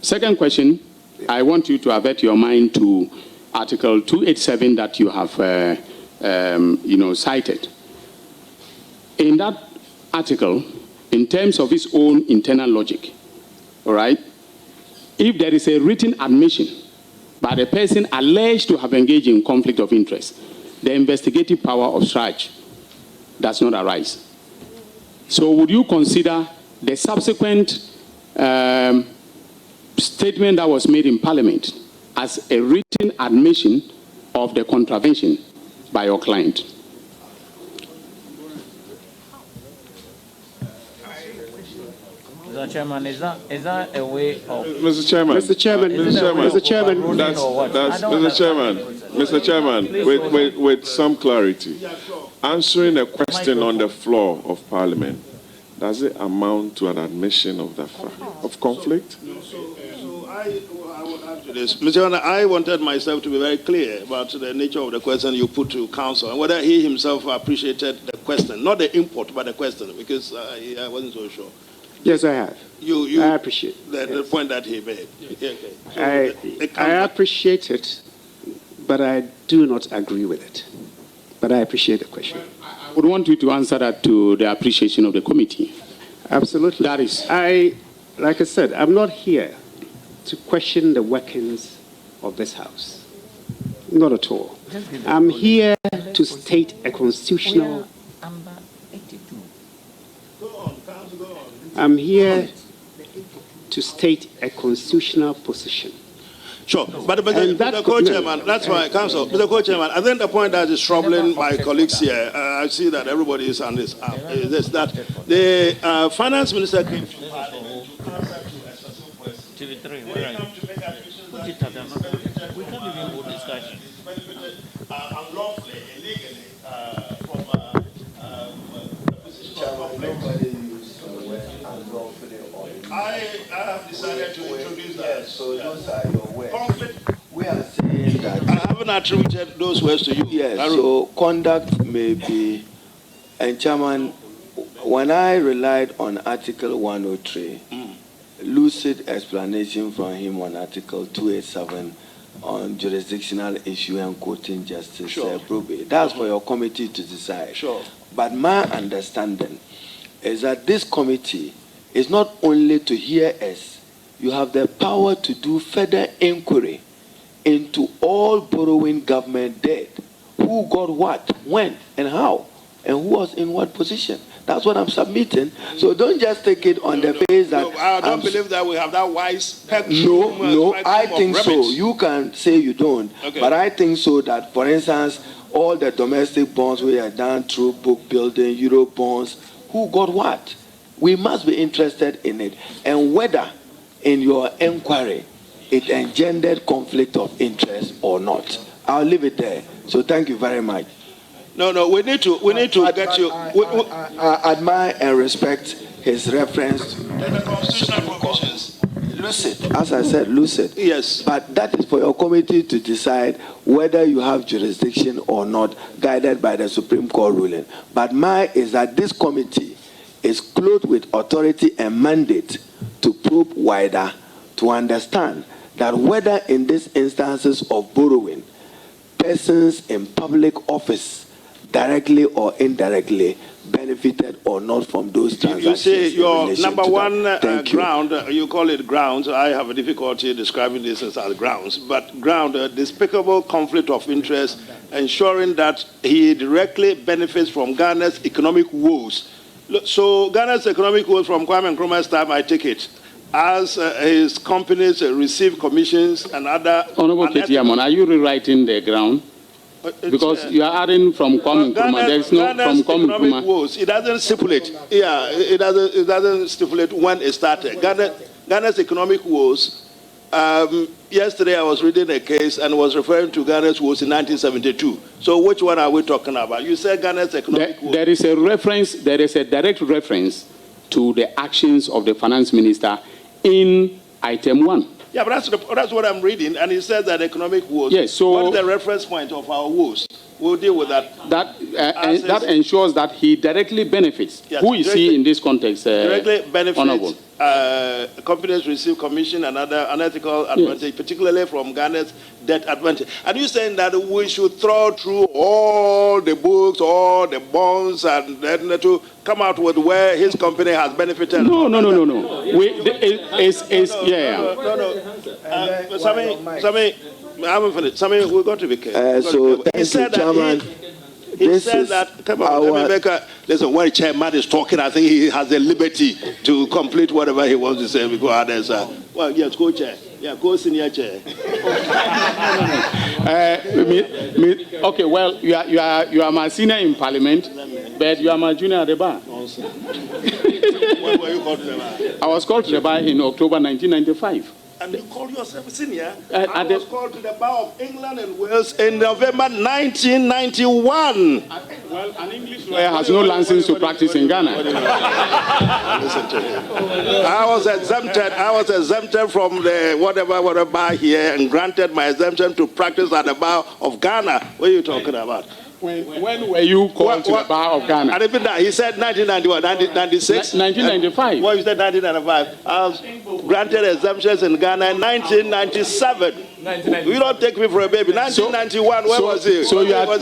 Second question, I want you to avert your mind to Article 287 that you have cited. In that article, in terms of its own internal logic, all right, if there is a written admission by the person alleged to have engaged in conflict of interest, the investigative power of Shraj does not arise. So would you consider the subsequent statement that was made in Parliament as a written admission of the contravention by your client? Mr. Chairman, is that a way of... Mr. Chairman. Mr. Chairman. Mr. Chairman. Mr. Chairman, with some clarity, answering a question on the floor of Parliament, does it amount to an admission of the fact of conflict? So I will answer this. Mr. Chairman, I wanted myself to be very clear about the nature of the question you put to counsel and whether he himself appreciated the question, not the import, but the question, because I wasn't so sure. Yes, I have. I appreciate the point that he made. Okay. So I appreciate it, but I do not agree with it. But I appreciate the question. I would want you to answer that to the appreciation of the committee. Absolutely. That is. Like I said, I'm not here to question the workings of this House. Not at all. I'm here to state a constitutional... I'm here to state a constitutional position. Sure, but the co-chairman, that's why, Council, Mr. Co-chairman, I think the point that is troubling my colleagues here, I see that everybody is on this app, is this, that the finance minister came to Parliament to answer to a specific question. TV3, where are you? We can't even hold discussion. Unlawfully, illegally, from the position of conflict. I have decided to introduce that. Yes, so those are your words. Conflict. We are saying that... I haven't attributed those words to you. Yes, so conduct may be... And Chairman, when I relied on Article 103, lucid explanation from him on Article 287 on jurisdictional issue and quoting justice, sure. That's for your committee to decide. Sure. But my understanding is that this committee is not only to hear us, you have the power to do further inquiry into all borrowing government debt. Who got what, when, and how, and who was in what position. That's what I'm submitting. So don't just take it on the basis that... No, I don't believe that we have that wise spectrum. No, I think so. You can say you don't. Okay. But I think so that, for instance, all the domestic bonds we are done through book building, Euro bonds, who got what? We must be interested in it. And whether in your inquiry it engendered conflict of interest or not. I'll leave it there. So thank you very much. No, we need to get you. I admire and respect his reference to the constitutional provisions. lucid. As I said, lucid. Yes. But that is for your committee to decide whether you have jurisdiction or not, guided by the Supreme Court ruling. But mine is that this committee is clothed with authority and mandate to probe wider, to understand that whether in these instances of borrowing, persons in public office, directly or indirectly, benefited or not from those transactions. You say your in number to one that. ground, you call it grounds. I have a difficulty describing this as grounds. But ground, despicable conflict of interest, ensuring that he directly benefits from Ghana's economic woes. So Ghana's economic woes from Kwame Nkrumah's time, I take it, as his companies receive commissions and other... Honorable Ketiamon, are you rewriting the ground? Because you are adding from Kwame Nkrumah. There is no from Kwame Nkrumah. Woes. It doesn't stipulate. Yeah, it doesn't stipulate when it started. Ghana's economic woes. Yesterday I was reading a case and was referring to Ghana's woes in 1972. So which one are we talking about? You said Ghana's economic woes. There is a reference. There is a direct reference to the actions of the finance minister in item 1. Yeah, but that's what I'm reading, and it says that economic woes. Yes, so what is the reference point of our woes? We'll deal with that. That ensures that he directly benefits. Yes, who is he in this context? Directly benefits. Honorable. Companies receive commission and other unethical advantage, particularly from Ghana's debt advantage. Are you saying that we should throw through all the books, all the bonds, and then to come out with where his company has benefited? No. Sammy, I haven't finished. Sammy, we've got to be careful. So thank you, Chairman. He said that, come on, let me make a, listen, when chairman is talking, I think he has the liberty to complete whatever he wants to say because others are, well, yes, co-chair. Yeah, co-senior chair. Okay, well, you are my senior in parliament, but you are my junior at the bar. When were you called to the bar? I was called to the bar in October 1995. And you call yourself a senior? I was called to the Bar of England and Wales in November 1991. Well, an English lawyer has no license to practice in Ghana. Listen to him. I was exempted from the whatever bar here and granted my exemption to practice at the Bar of Ghana. What are you talking about? When were you called to the Bar of Ghana? And even that, he said 1991, 1996? 1995. Well, you said 1995. I was granted exemptions in Ghana in 1997. You don't take me for a baby. 1991, where was he? So you are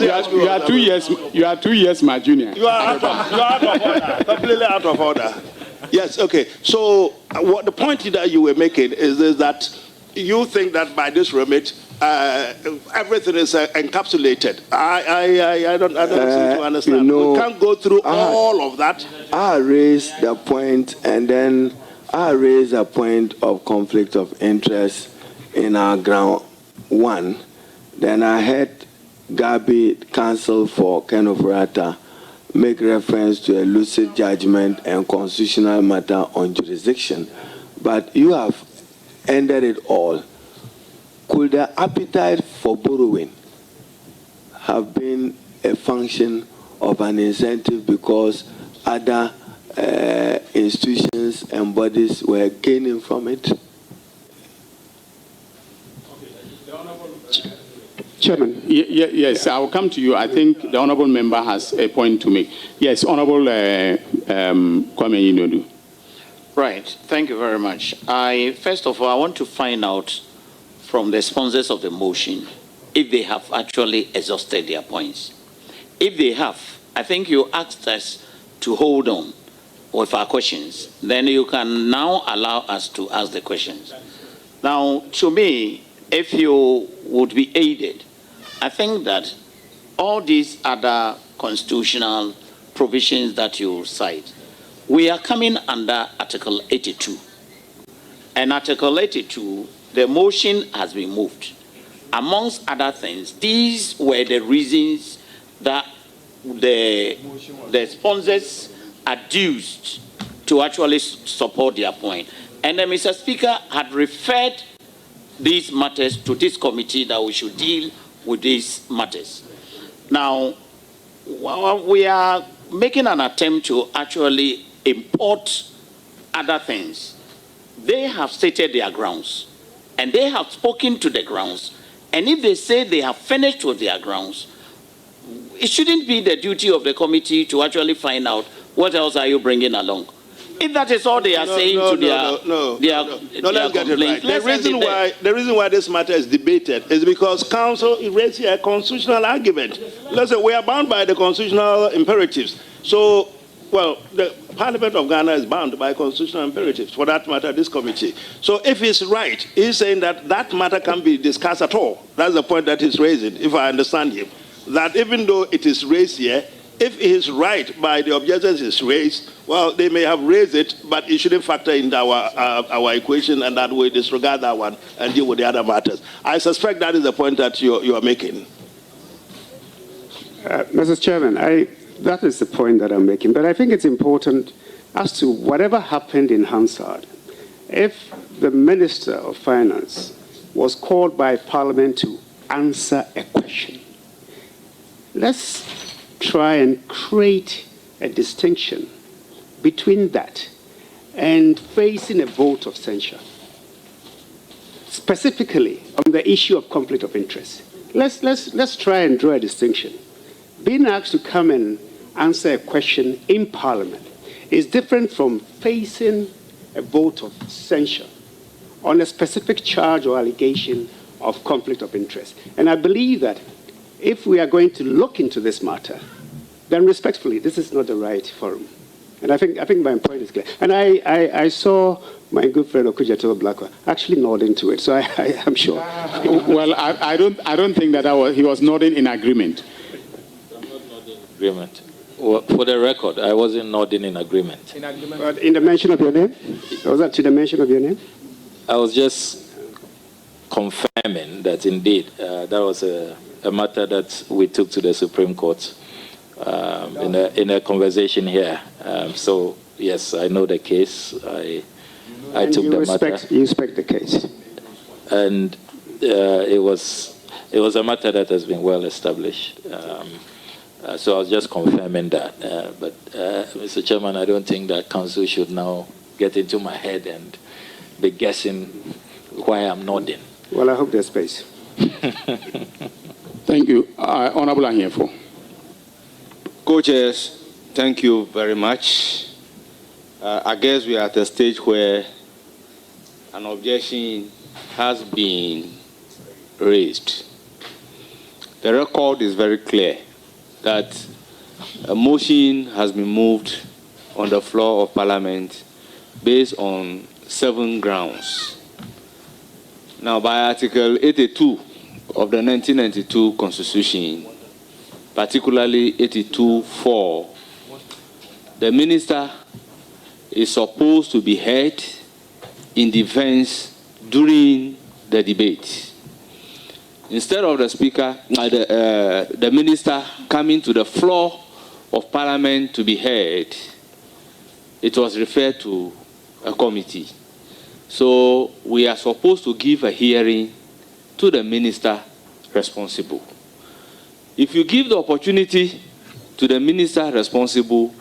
2 years. You are 2 years my junior. You are out of order. Completely out of order. Yes. Okay. So what the point that you were making is that you think that by this remit, everything is encapsulated. I don't seem to understand. We can't go through all of that. I raised the point, and then I raised a point of conflict of interest in our ground 1. Then I heard Gabi, counsel for Ken Ofori-Atta, make reference to a lucid judgment and constitutional matter on jurisdiction. But you have ended it all. Could the appetite for borrowing have been a function of an incentive because other institutions and bodies were gaining from it? Chairman. Yes, I will come to you. I think the honourable member has a point to make. Yes, Honourable Kwame Inodu. Right. Thank you very much. First of all, I want to find out from the sponsors of the motion if they have actually exhausted their points. If they have, I think you asked us to hold on with our questions. Then you can now allow us to ask the questions. Now, to me, if you would be aided, I think that all these other constitutional provisions that you cite, we are coming under Article 82. And Article 82, the motion has been moved. Amongst other things, these were the reasons that the sponsors adduced to actually support their point. And then Mr. Speaker had referred these matters to this committee that we should deal with these matters. Now, we are making an attempt to actually import other things they have stated their grounds, and they have spoken to the grounds, and if they say they have finished with their grounds, it shouldn't be the duty of the committee to actually find out what else are you bringing along. If that is all they are saying to their let's get it right. complaints, The reason why this matter is debated is because council raised a constitutional argument. Let's say we are bound by the constitutional imperatives. So, well, the Parliament of Ghana is bound by constitutional imperatives. For that matter, this committee. So, if he's right, he's saying that that matter can't be discussed at all. That's the point that he's raising, if I understand him. That even though it is raised here, if he is right by the objections is raised, well, they may have raised it, but it shouldn't factor into our equation, and that we disregard that one and deal with the other matters. I suspect that is the point that you are making. Mr. Chairman, that is the point that I'm making. But I think it's important as to whatever happened in Hansard, if the Minister of Finance was called by Parliament to answer a question, let's try and create a distinction between that and facing a vote of censure, specifically on the issue of conflict of interest. Let's try and draw a distinction. Being asked to come and answer a question in Parliament is different from facing a vote of censure on a specific charge or allegation of conflict of interest. And I believe that if we are going to look into this matter, then respectfully, this is not the right forum. And I think my point is clear. And I saw my good friend Okujato Blackwell actually nodding to it, so I am sure. Well, I don't think that he was nodding in agreement. Agreement. Well, for the record, I wasn't nodding in agreement. But in the mention of your name? Was that to the mention of your name? I was just confirming that indeed that was a matter that we took to the Supreme Court in a conversation here. So yes, I know the case. I took the matter. You respect the case, and it was a matter that has been well established. So I was just confirming that. But Mr. Chairman, I don't think that Council should now get into my head and be guessing why I'm nodding. Well, I hope there's space. Thank you. Honorable Anyefo. Co-chairs, thank you very much. I guess we are at a stage where an objection has been raised. The record is very clear that a motion has been moved on the floor of Parliament based on 7 grounds. Now, by Article 82 of the 1992 Constitution, particularly 82(4), the minister is supposed to be heard in defense during the debate. Instead of the speaker, the minister coming to the floor of Parliament to be heard, it was referred to a committee. So we are supposed to give a hearing to the minister responsible. If you give the opportunity to the minister responsible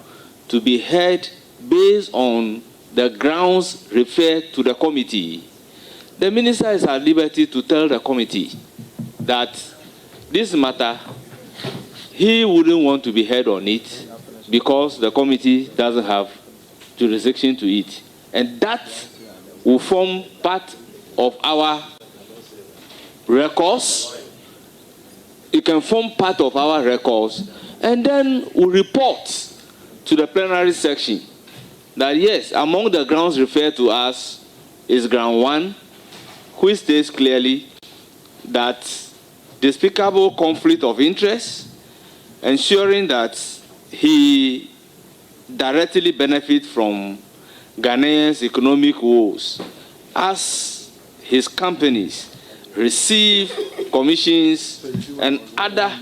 to be heard based on the grounds referred to the committee, the minister is at liberty to tell the committee that this matter, he wouldn't want to be heard on it because the committee doesn't have jurisdiction to it. And that will form part of our records. It can form part of our records, and then we'll report to the plenary section that yes, among the grounds referred to us is ground 1, which states clearly that despicable conflict of interest, ensuring that he directly benefits from Ghanaians' economic woes as his companies receive commissions and other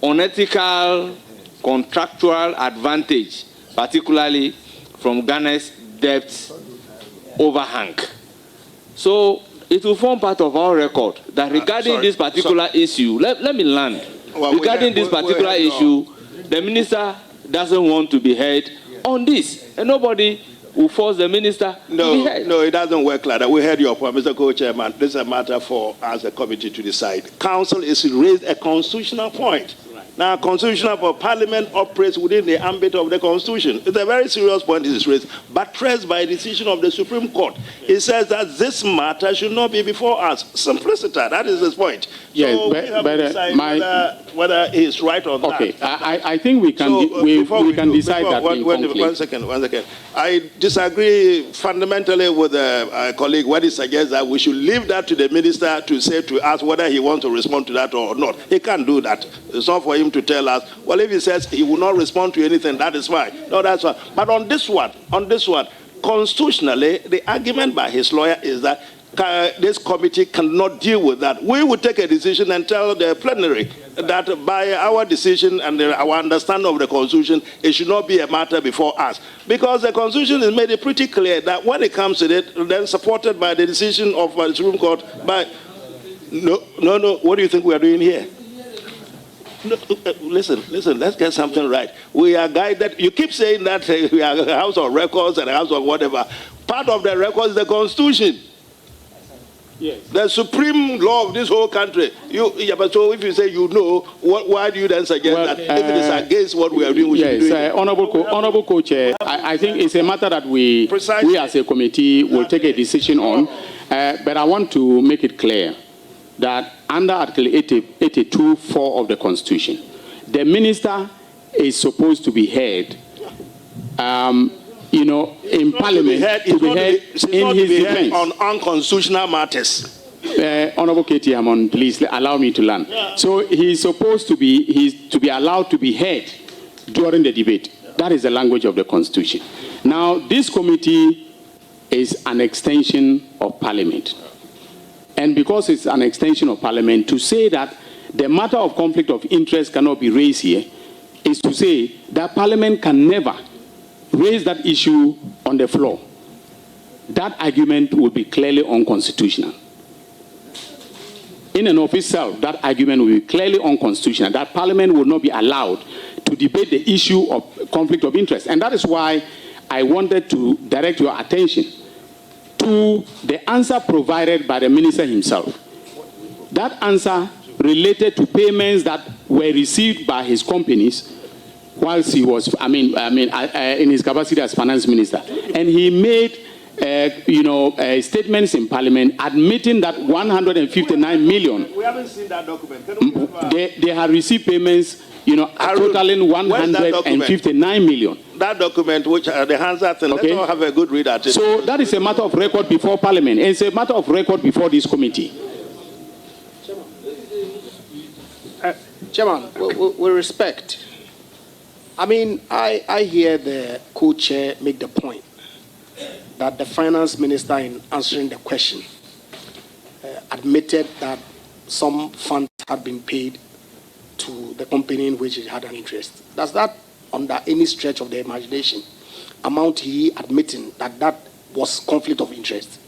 unethical contractual advantage, particularly from Ghana's debt overhang. So it will form part of our record that regarding this particular issue, let me land. Well, regarding this particular issue, the minister doesn't want to be heard on this. And nobody will force the minister to be heard. No, it doesn't work like that. We heard your point, Mr. Co-Chairman. This is a matter for us, the committee, to decide. Council is raised a constitutional point. Now, constitutional for Parliament operates within the ambit of the Constitution. It's a very serious point this is raised, buttressed by a decision of the Supreme Court. It says that this matter should not be before us. Simplicity, that is his point. Yes, so we have to decide whether he's right or not. Okay, I think we can we can decide that. One second. I disagree fundamentally with a colleague when he suggests that we should leave that to the minister to say to us whether he wants to respond to that or not. He can't do that. It's not for him to tell us, well, if he says he will not respond to anything, that is fine. No, that's fine. But on this one, constitutionally, the argument by his lawyer is that this committee cannot deal with that. We will take a decision and tell the plenary that by our decision and our understanding of the Constitution, it should not be a matter before us. Because the Constitution has made it pretty clear that when it comes to it, then supported by the decision of the Supreme Court, no, what do you think we are doing here? No, listen, let's get something right. We are guided. You keep saying that we are a house of records and a house of whatever. Part of the records is the Constitution. Yes. The supreme law of this whole country. But so if you say you know, why do you then suggest that if it is against what we are doing, we should be doing? Honorable Co-Chair, I think it's a matter that we as a committee will take a decision on. But I want to make it clear that under Article 82(4) of the Constitution, the minister is supposed to be heard. In Parliament, to be heard in his defense on unconstitutional matters. Honorable K.T. Hammond, please allow me to learn. Yeah. So he's supposed to be allowed to be heard during the debate. That is the language of the Constitution. Now, this committee is an extension of Parliament. And because it's an extension of Parliament, to say that the matter of conflict of interest cannot be raised here is to say that Parliament can never raise that issue on the floor. That argument will be clearly unconstitutional. In and of itself, that argument will be clearly unconstitutional, that Parliament will not be allowed to debate the issue of conflict of interest. And that is why I wanted to direct your attention to the answer provided by the minister himself. That answer related to payments that were received by his companies whilst he was, in his capacity as finance minister. And he made, statements in Parliament admitting that 159 million. We haven't seen that document. They had received payments, totaling 159 million. That document, which the Hansa thing, okay. Let's all have a good read at it. So that is a matter of record before Parliament. And it's a matter of record before this committee. Chairman, with respect, I hear the co-chair make the point that the finance minister, in answering the question, admitted that some funds had been paid to the company in which it had an interest. Does that, under any stretch of the imagination, amount to he admitting that was conflict of interest?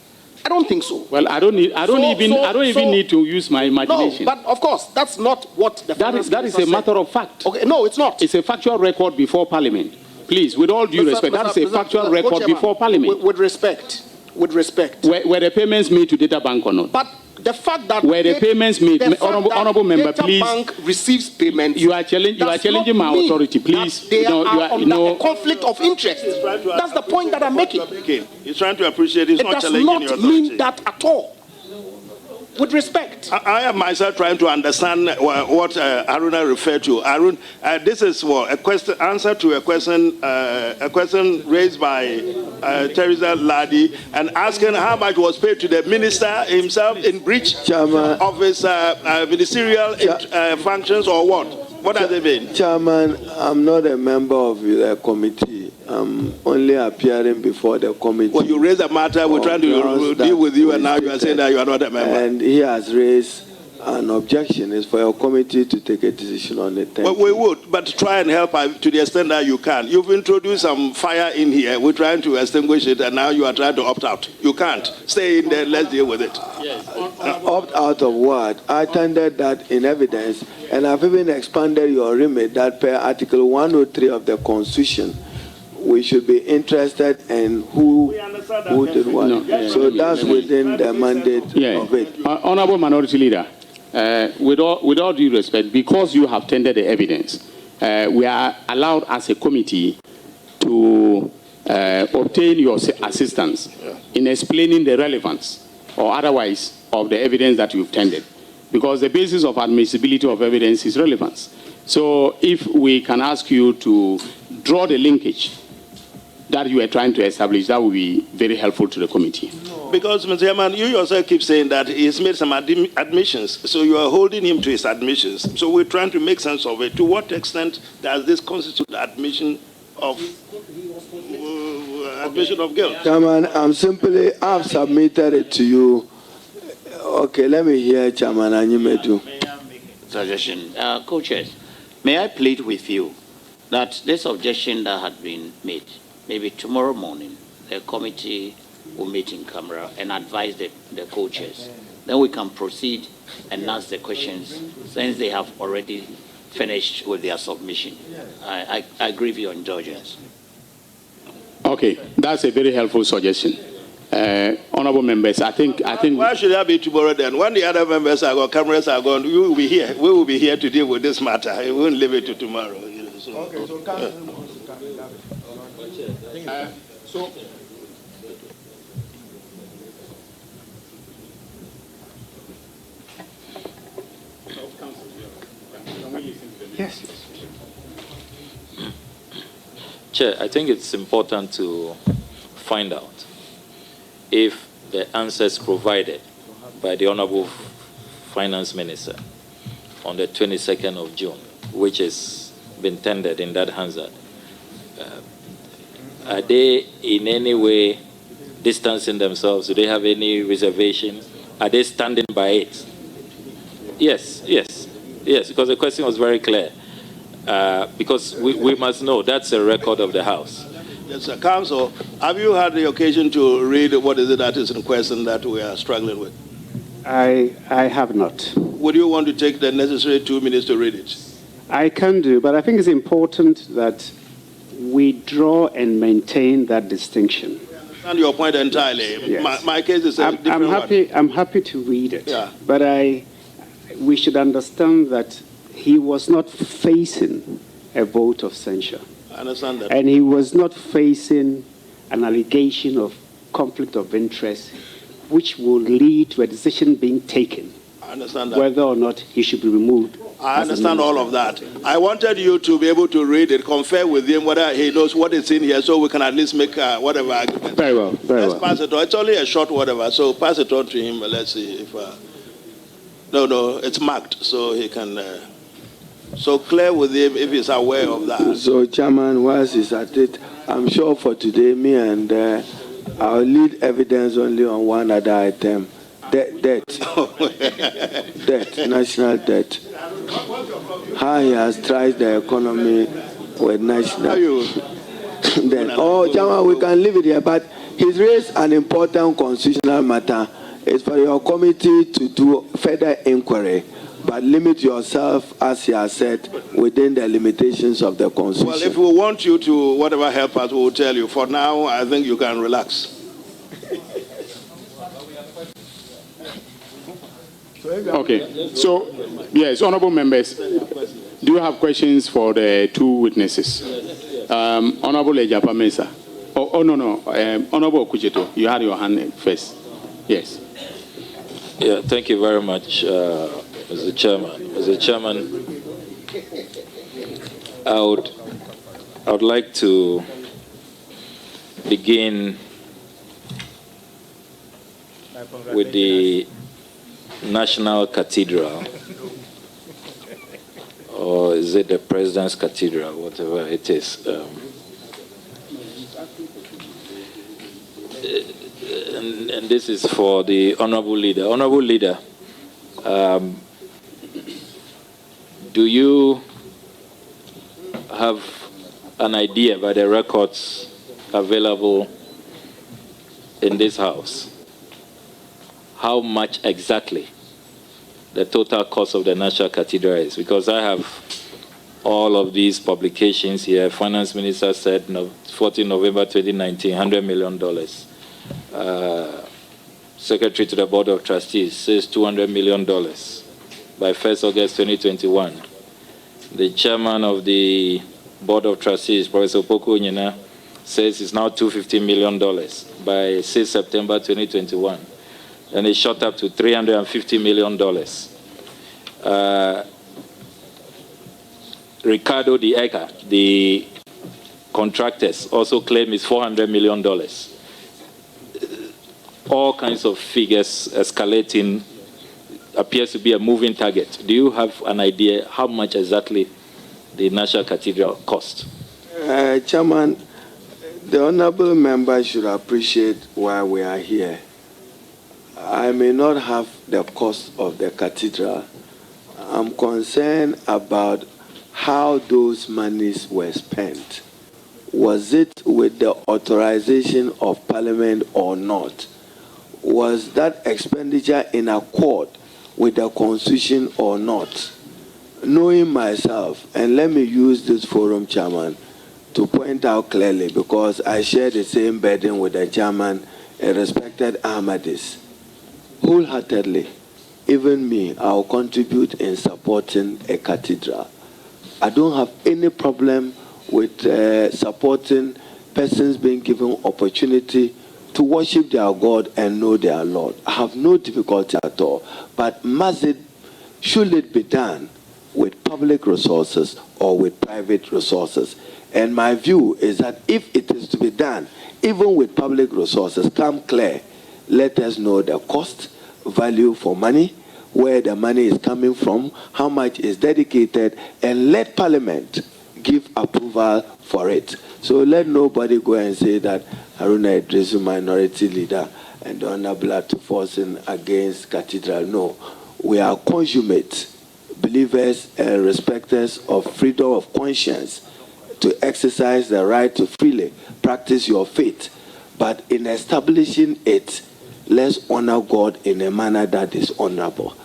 I don't think so. Well, I don't even need to use my imagination. No, but of course, that's not what the finance that is a matter of fact. Okay, no, it's not. It's a factual record before Parliament. Please, with all due respect, that is a factual record before Parliament. With respect. Were the payments made to Data Bank or not? But the fact that were the payments made, honorable member, please. Data Bank receives payments. You are challenging my authority, please. They are under a conflict of interest. That's the point that I'm making. He's trying to appreciate. He's not challenging your authority. It does not mean that at all. With respect. I am myself trying to understand what Aruna referred to. Arun, this is a question, answer to a question raised by Teresa Ladi, and asking how much was paid to the minister himself in breach of his ministerial functions, or what? What does it mean? Chairman, I'm not a member of the committee. I'm only appearing before the committee. Well, you raised a matter, we're trying to deal with you, and now you are saying that you are not a member. And he has raised an objection. It's for your committee to take a decision on it. Well, we would, but try and help to the extent that you can. You've introduced some fire in here. We're trying to extinguish it, and now you are trying to opt out. You can't. Stay in there. Let's deal with it. Yes. Opt out of what? I tendered that in evidence, and I've even expanded your remit that per Article 103 of the Constitution, we should be interested in who did what. No, So that's within the mandate of it. Honorable Minority Leader, with all due respect, because you have tendered the evidence, we are allowed as a committee to obtain your assistance in explaining the relevance or otherwise of the evidence that you've tendered, because the basis of admissibility of evidence is relevance. So if we can ask you to draw the linkage that you are trying to establish, that will be very helpful to the committee. Because, Mr. Chairman, you yourself keep saying that he's made some admissions, so you are holding him to his admissions. So we're trying to make sense of it. To what extent does this constitute admission of guilt? Chairman, I've submitted it to you. Okay, let me hear Chairman Anyimedu. Suggestion. Co-chairs, may I plead with you that this objection that had been made, maybe tomorrow morning, the committee will meet in camera and advise the co-chairs. Then we can proceed and ask the questions since they have already finished with their submission. I grieve your indulgence. Okay, that's a very helpful suggestion. Honorable members, I think. Why should that be tomorrow then? When the other members are gone, cameras are gone, we will be here. We will be here to deal with this matter. We won't leave it to tomorrow. You know, so. Okay, so Yes. Chair, I think it's important to find out if the answers provided by the Honorable Finance Minister on the 22nd of June, which has been tendered in that Hansard, are they in any way distancing themselves? Do they have any reservation? Are they standing by it? Yes, because the question was very clear. Because we must know that's a record of the House. Yes, sir. Counsel, have you had the occasion to read what is it that is in question that we are struggling with? I have not. Would you want to take the necessary 2 minutes to read it? I can do, but I think it's important that we draw and maintain that distinction. I understand your point entirely. Yes. My case is a different one. I'm happy to read it. Yeah. But we should understand that he was not facing a vote of censure. I understand that. And he was not facing an allegation of conflict of interest, which will lead to a decision being taken. I understand that. Whether or not he should be removed. I understand all of that. I wanted you to be able to read it, confer with him whether he knows what is in here, so we can at least make whatever argument. Very well, Let's pass it on. It's only a short whatever, so pass it on to him. Let's see if... No, it's marked, so he can... So clear with him if he's aware of that. So, Chairman, whilst he's at it, I'm sure for today, me and I'll lead evidence only on one other item. Debt. Debt, national debt. How he has tried the economy with national debt. Oh, Chairman, we can leave it here, but he's raised an important constitutional matter. It's for your committee to do further inquiry, but limit yourself, as he has said, within the limitations of the Constitution. Well, if we want you to whatever help us, we will tell you. For now, I think you can relax. Okay. So, yes, honorable members, do you have questions for the two witnesses? Honorable Ejapa Mensah. No. Honorable Okucheto, you had your hand first. Yes. Yeah, thank you very much, Mr. Chairman. Mr. Chairman, I would like to begin with the National Cathedral, or is it the President's Cathedral, whatever it is. And this is for the Honorable Leader. Honorable Leader, do you have an idea by the records available in this House how much exactly the total cost of the National Cathedral is? Because I have all of these publications here. Finance Minister said 14 November 2019, $100 million. Secretary to the Board of Trustees says $200 million by 1st August 2021. The chairman of the Board of Trustees, Professor Poko Nyina, says it's now $250 million by 6 September 2021. And it shot up to $350 million. Ricardo de Ega, the contractors, also claim it's $400 million. All kinds of figures escalating, appears to be a moving target. Do you have an idea how much exactly the National Cathedral cost? Chairman, the honorable member should appreciate why we are here. I may not have the cost of the cathedral. I'm concerned about how those monies were spent. Was it with the authorization of Parliament or not? Was that expenditure in accord with the Constitution or not? Knowing myself, and let me use this forum, Chairman, to point out clearly, because I share the same burden with the Chairman, a respected Ahmadis. Wholeheartedly, even me, I will contribute in supporting a cathedral. I don't have any problem with supporting persons being given opportunity to worship their God and know their Lord. I have no difficulty at all. But should it be done with public resources or with private resources? And my view is that if it is to be done, even with public resources, come clear, let us know the cost, value for money, where the money is coming from, how much is dedicated, and let Parliament give approval for it. So let nobody go and say that Haruna Idrisu, minority leader, and the Honorable Atta forcing against cathedral. No, we are consummate believers and respecters of freedom of conscience to exercise the right to freely practice your faith. But in establishing it, let's honor God in a manner that is honorable.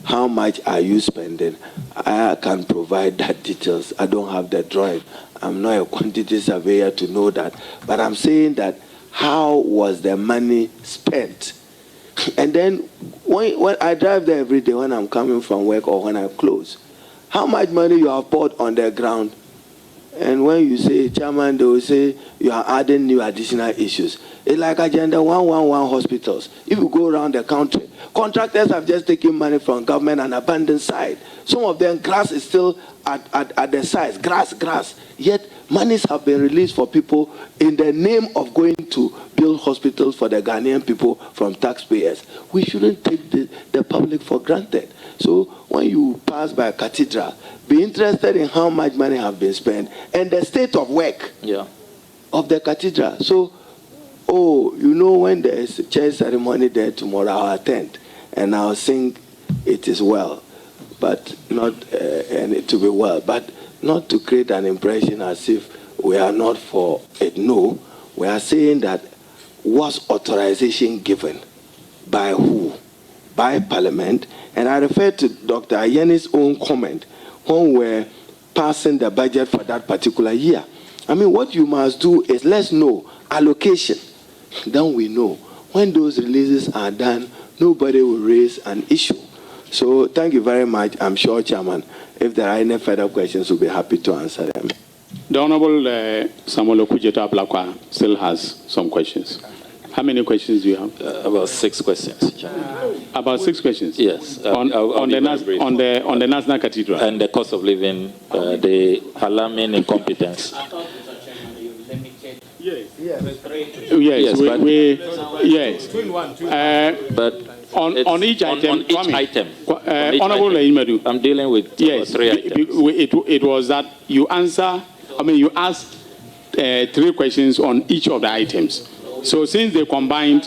How much are you spending? I can provide that details. I don't have the drawing. I'm not a quantity surveyor to know that. But I'm saying that how was the money spent? And then when I drive there every day when I'm coming from work or when I close, how much money you have poured on the ground? And when you say, Chairman, they will say you are adding new additional issues. It's like Agenda 111 hospitals. If you go around the country, contractors have just taken money from government and abandoned site. Some of them, grass is still at the sides, grass. Yet, monies have been released for people in the name of going to build hospitals for the Ghanaian people from taxpayers. We shouldn't take the public for granted. So when you pass by a cathedral, be interested in how much money have been spent and the state of work of the cathedral. So, when there is a church ceremony there tomorrow, I'll attend and I'll sing "It Is Well," but not and it to be well, but not to create an impression as if we are not for it. No, we are saying that was authorization given by who? By Parliament. And I refer to Dr. Ayeni's own comment when we're passing the budget for that particular year. I mean, what you must do is let's know allocation. Then we know. When those releases are done, nobody will raise an issue. So thank you very much. I'm sure, Chairman, if there are any further questions, we'll be happy to answer them. The Honorable Samuel Okudzeto Ablakwa still has some questions. How many questions do you have? About 6 questions. About 6 questions? Yes. On the National Cathedral? And the cost of living, the alarming incompetence. Yes. But on each item. Honorable Imadu. I'm dealing with 3 items. It was that you asked 3 questions on each of the items. So since they combined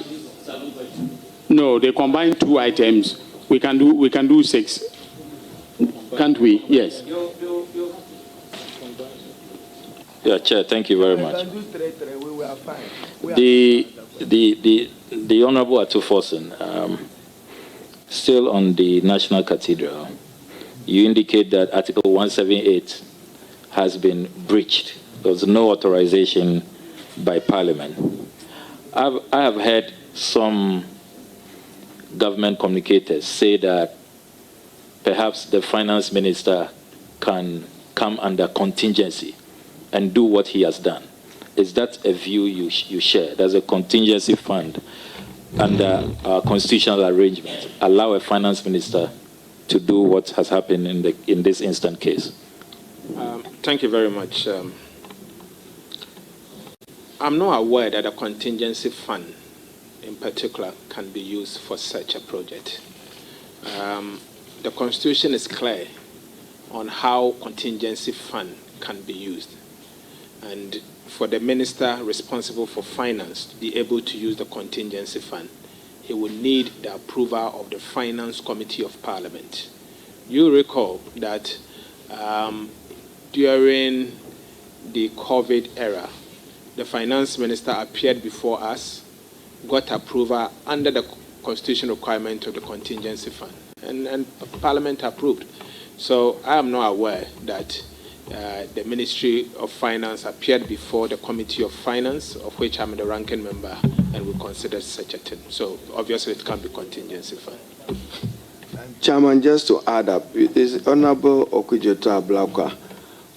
2 items, we can do 6. Can't we? Yes. Yeah, Chair, thank you very much. The Honorable Atta Forson, still on the National Cathedral, you indicate that Article 178 has been breached. There was no authorization by Parliament. I have heard some government communicators say that perhaps the finance minister can come under contingency and do what he has done. Is that a view you share? Does a contingency fund under our constitutional arrangement allow a finance minister to do what has happened in this instant case? Thank you very much. I'm not aware that a contingency fund in particular can be used for such a project. The Constitution is clear on how contingency fund can be used. And for the minister responsible for finance to be able to use the contingency fund, he will need the approval of the Finance Committee of Parliament. You recall that during the COVID era, the finance minister appeared before us, got approval under the constitutional requirement of the contingency fund, and Parliament approved. So I am not aware that the Ministry of Finance appeared before the Committee of Finance, of which I'm the ranking member, and we consider such a thing. So obviously it can't be contingency fund. Chairman, just to add up, is Honorable Okudzeto Ablakwa,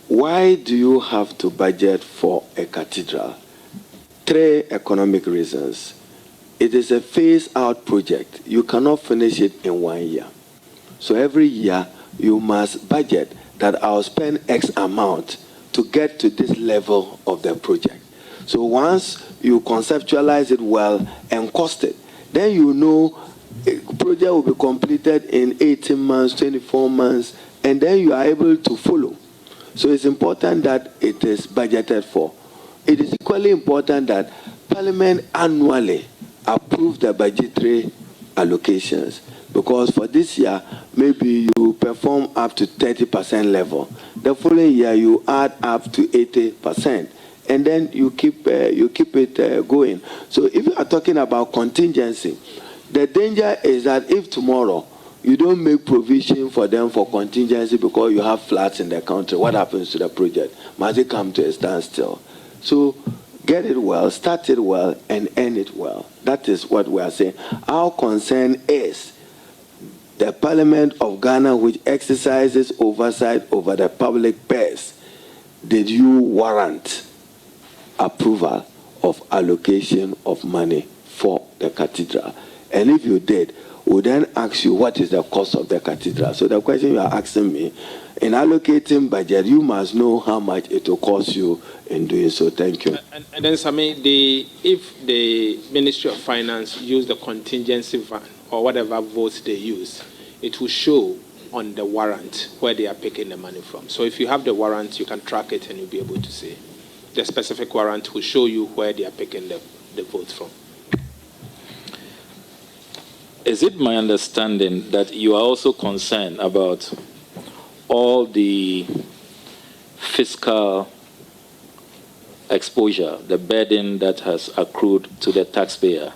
why do you have to budget for a cathedral? 3 economic reasons. It is a phase-out project. You cannot finish it in 1 year. So every year, you must budget that I'll spend X amount to get to this level of the project. So once you conceptualize it well and cost it, then you know a project will be completed in 18 months, 24 months, and then you are able to follow. So it's important that it is budgeted for. It is equally important that Parliament annually approve the budgetary allocations, because for this year, maybe you perform up to 30% level. The following year, you add up to 80%, and then you keep it going. So if you are talking about contingency, the danger is that if tomorrow you don't make provision for them for contingency because you have floods in the country, what happens to the project? Must it come to a standstill? So get it well, start it well, and end it well. That is what we are saying. Our concern is the Parliament of Ghana, which exercises oversight over the public purse. Did you warrant approval of allocation of money for the cathedral? And if you did, we'll then ask you what is the cost of the cathedral. So the question you are asking me, in allocating budget, you must know how much it will cost you in doing so. Thank you. And then, Sami, if the Ministry of Finance use the contingency fund or whatever votes they use, it will show on the warrant where they are picking the money from. So if you have the warrant, you can track it and you'll be able to see. The specific warrant will show you where they are picking the votes from. Is it my understanding that you are also concerned about all the fiscal exposure, the burden that has accrued to the taxpayer?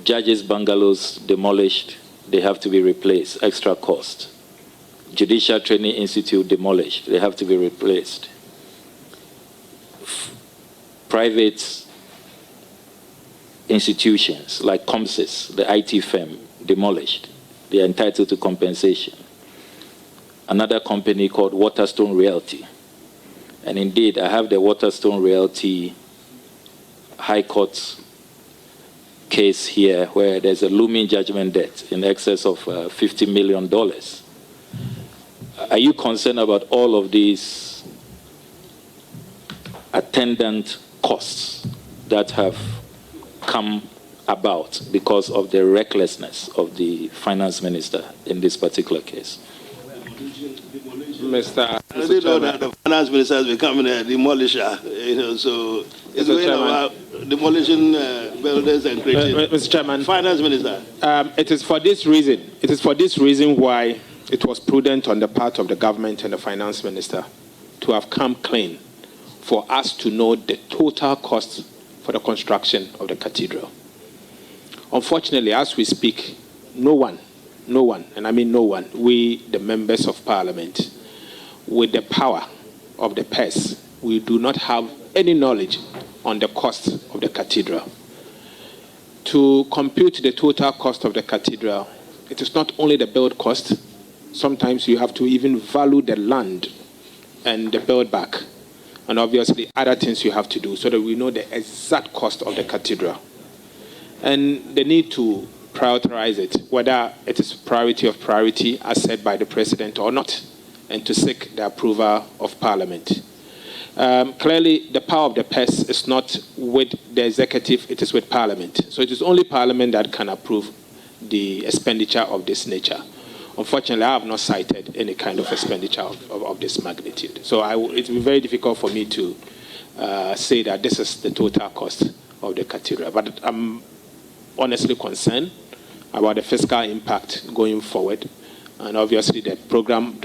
Judges' bungalows demolished, they have to be replaced, extra cost. Judicial Training Institute demolished, they have to be replaced. Private institutions like COMSIS, the IT firm, demolished. They are entitled to compensation. Another company called Waterstone Realty. And indeed, I have the Waterstone Realty High Court case here where there's a looming judgment debt in excess of $50 million. Are you concerned about all of these attendant costs that have come about because of the recklessness of the finance minister in this particular case? I didn't know that the finance minister has become a demolisher, so it's going about demolishing buildings and creating. Mr. Chairman, finance minister. It is for this reason. It is for this reason why it was prudent on the part of the government and the finance minister to have come clean for us to know the total cost for the construction of the cathedral. Unfortunately, as we speak, no one, and I mean no one, we, the members of Parliament, with the power of the purse, we do not have any knowledge on the cost of the cathedral. To compute the total cost of the cathedral, it is not only the build cost. Sometimes you have to even value the land and the build back, and obviously other things you have to do so that we know the exact cost of the cathedral. And the need to prioritize it, whether it is priority of priority as said by the President or not, and to seek the approval of Parliament. Clearly, the power of the purse is not with the executive, it is with Parliament. So it is only Parliament that can approve the expenditure of this nature. Unfortunately, I have not cited any kind of expenditure of this magnitude. So it will be very difficult for me to say that this is the total cost of the cathedral. But I'm honestly concerned about the fiscal impact going forward. And obviously the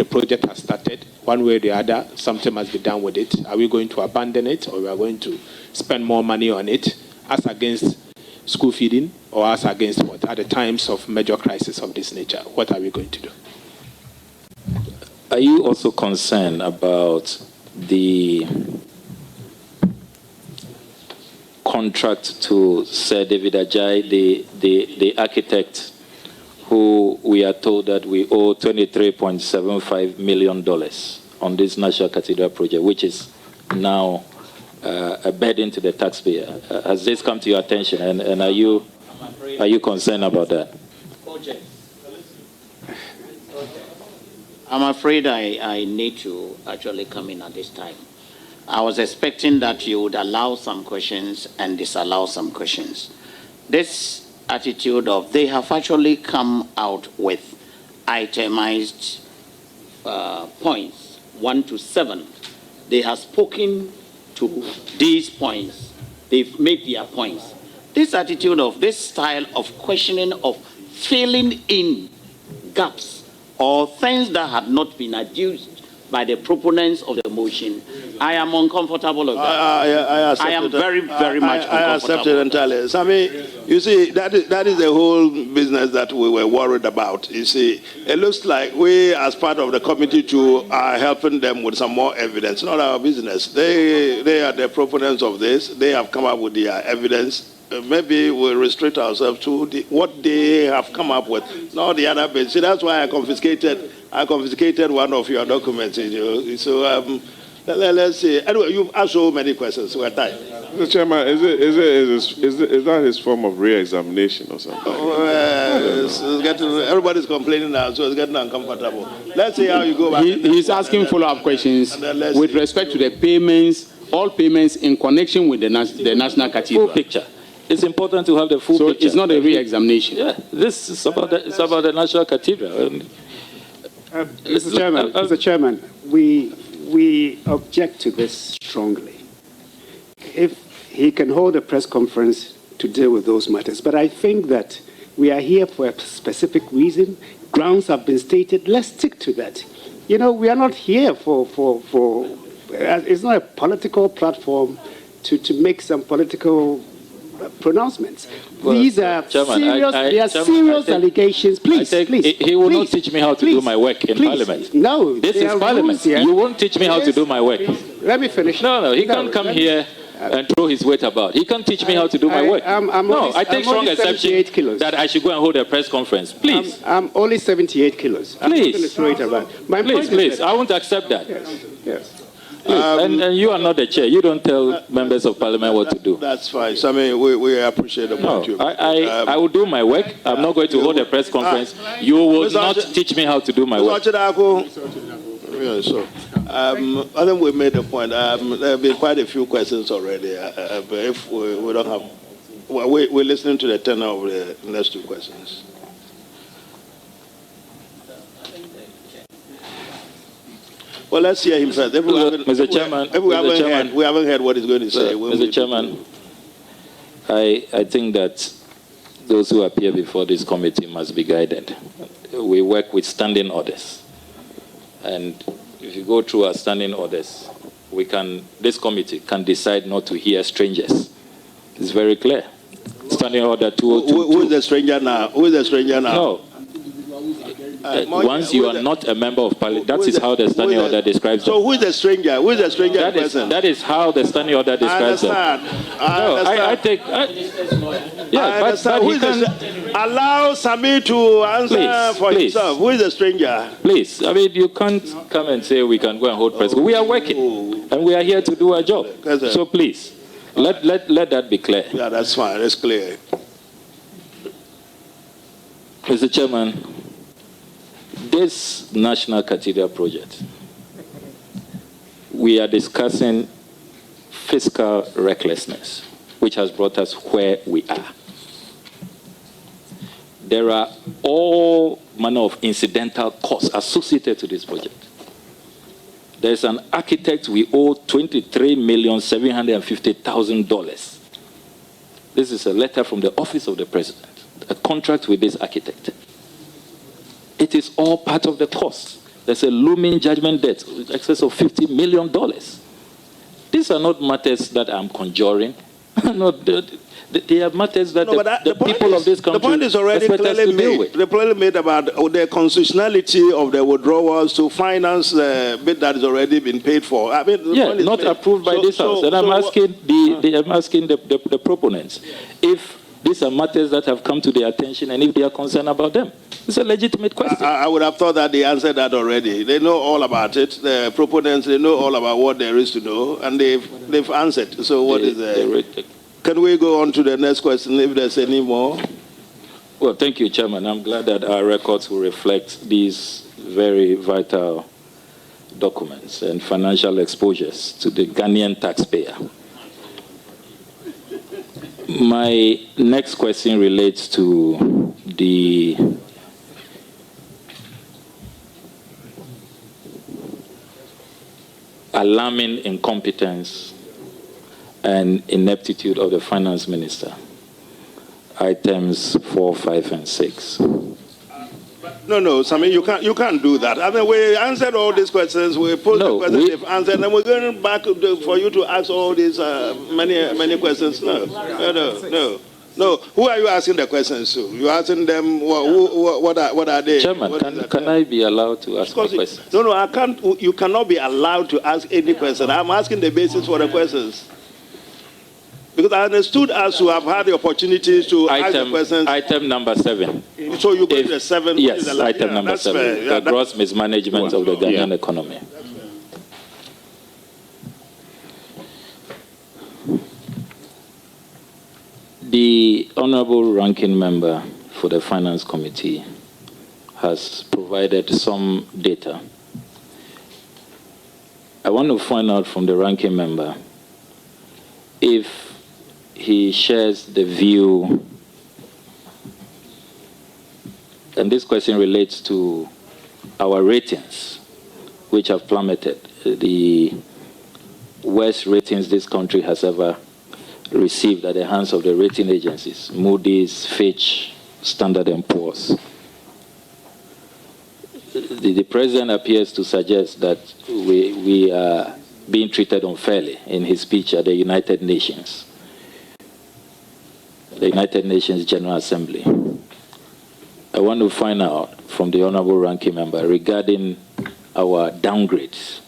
project has started. One way or the other, something must be done with it. Are we going to abandon it, or we are going to spend more money on it as against school feeding, or as against what? At the times of major crisis of this nature, what are we going to do? Are you also concerned about the contract to Sir David Ajay, the architect, who we are told that we owe $23.75 million on this National Cathedral project, which is now a burden to the taxpayer? Has this come to your attention, and are you concerned about that? I'm afraid I need to actually come in at this time. I was expecting that you would allow some questions and disallow some questions. This attitude of they have actually come out with itemized points 1 to 7. They have spoken to these points. They've made their points. This attitude of this style of questioning, of filling in gaps or things that had not been adduced by the proponents of the motion, I am uncomfortable with that. I am very, very much uncomfortable. I accept it entirely. Sammy, you see, that is the whole business that we were worried about. You see, it looks like we, as part of the committee too, are helping them with some more evidence. Not our business. They are the proponents of this. They have come up with their evidence. Maybe we'll restrict ourselves to what they have come up with, not the other bits. See, that's why I confiscated one of your documents. So let's see. Anyway, you've asked so many questions. We're tired. Mr. Chairman, is that his form of re-examination or something? Everybody's complaining now, so it's getting uncomfortable. Let's see how you go back. He's asking follow-up questions with respect to the payments, all payments in connection with the National Cathedral. Full picture. It's important to have the full picture. So it's not a re-examination. Yeah, this is about the National Cathedral. Mr. Chairman, we object to this strongly. If he can hold a press conference to deal with those matters, but I think that we are here for a specific reason. Grounds have been stated. Let's stick to that. You know, we are not here for it's not a political platform to make some political pronouncements. Well, These are serious allegations. Please. He will not teach me how to do my work in Parliament. No. This is Parliament. You won't teach me how to do my work. Let me finish. No, he can't come here and throw his weight about. He can't teach me how to do my work. I take strong exception that I should go and hold a press conference. Please. I'm only 78 kilos. Please. I'm not going to throw it around. Please. I won't accept that. Yes. And you are not the chair. You don't tell members of Parliament what to do. That's fine. So, I mean, we appreciate the point. I will do my work. I'm not going to hold a press conference. You will not teach me how to do my work. Yeah, so, I think we made the point. There have been quite a few questions already. But if we don't have... we're listening to the tenor of the next two questions. Well, let's hear him first. Mr. Chairman, we haven't heard what he's going to say. Mr. Chairman, I think that those who appear before this committee must be guided. We work with standing orders. And if you go through our standing orders, this committee can decide not to hear strangers. It's very clear. Standing order 2022. Who is the stranger now? No. once you are not a member of parliament, that is how the standing order describes them. So who is the stranger? Who is the stranger That is how the standing order describes them. I take. But who is allow Sami to answer himself. Who is the stranger? Please, I mean, you can't come and say we can go and hold press. We are working, and we are here to do our job. So please, let that be clear. Yeah, that's fine. It's clear. Mr. Chairman, this National Cathedral project, we are discussing fiscal recklessness, which has brought us where we are. There are all manner of incidental costs associated to this project. There's an architect we owe $23,750,000. This is a letter from the office of the president, a contract with this architect. It is all part of the cost. There's a looming judgment debt in excess of $50 million. These are not matters that I'm conjuring. They are matters that the people of this country the point is already clearly made. The point made about the constitutionality of the withdrawals to finance the bit that has already been paid for. I mean, not approved by this House. And I'm asking the proponents if these are matters that have come to their attention and if they are concerned about them. It's a legitimate question. I would have thought that they answered that already. They know all about it. The proponents, they know all about what there is to know, and they've answered. So what is the... Can we go on to the next question if there's any more? Well, thank you, Chairman. I'm glad that our records will reflect these very vital documents and financial exposures to the Ghanaian taxpayer. My next question relates to the alarming incompetence and ineptitude of the finance minister. Items 4, 5, and 6. No, Sammy, you can't do that. I mean, we answered all these questions. We posed the questions they've answered, and we're going back for you to ask all these many questions. No. Who are you asking the questions to? You're asking them what are they? Chairman, can I be allowed to ask a question? No, I can't. You cannot be allowed to ask any question. I'm asking the basis for the questions. Because I understood us who have had the opportunity to ask the questions. Item number 7. So you go to the 7? Yes, item number 7. The gross mismanagement of the Ghanaian economy. The Honorable Ranking Member for the Finance Committee has provided some data. I want to find out from the Ranking Member if he shares the view, and this question relates to our ratings, which have plummeted. The worst ratings this country has ever received at the hands of the rating agencies, Moody's, Fitch, Standard & Poor's. The president appears to suggest that we are being treated unfairly in his speech at the United Nations General Assembly. I want to find out from the Honorable Ranking Member regarding our downgrades.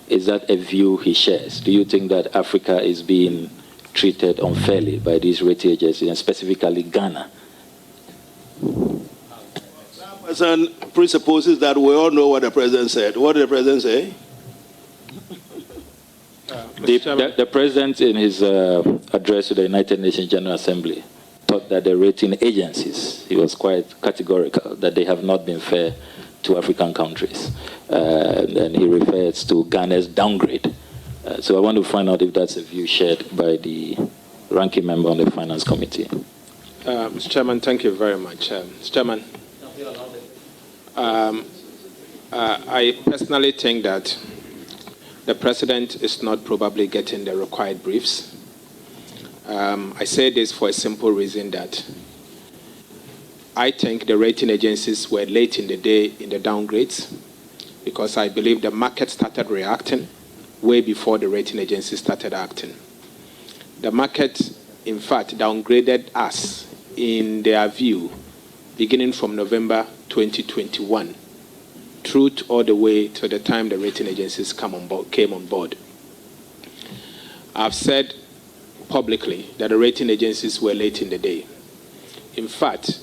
Is that a view he shares? Do you think that Africa is being treated unfairly by these rating agencies, and specifically Ghana? That person presupposes that we all know what the president said. What did the president say? The president, in his address to the United Nations General Assembly, thought that the rating agencies, he was quite categorical, that they have not been fair to African countries. And he refers to Ghana's downgrade. So I want to find out if that's a view shared by the Ranking Member on the Finance Committee. Mr. Chairman, thank you very much. Mr. Chairman, I personally think that the President is not probably getting the required briefs. I say this for a simple reason that I think the rating agencies were late in the day in the downgrades, because I believe the market started reacting way before the rating agencies started acting. The market, in fact, downgraded us in their view beginning from November 2021 truth all the way to the time the rating agencies came on board. I've said publicly that the rating agencies were late in the day. In fact,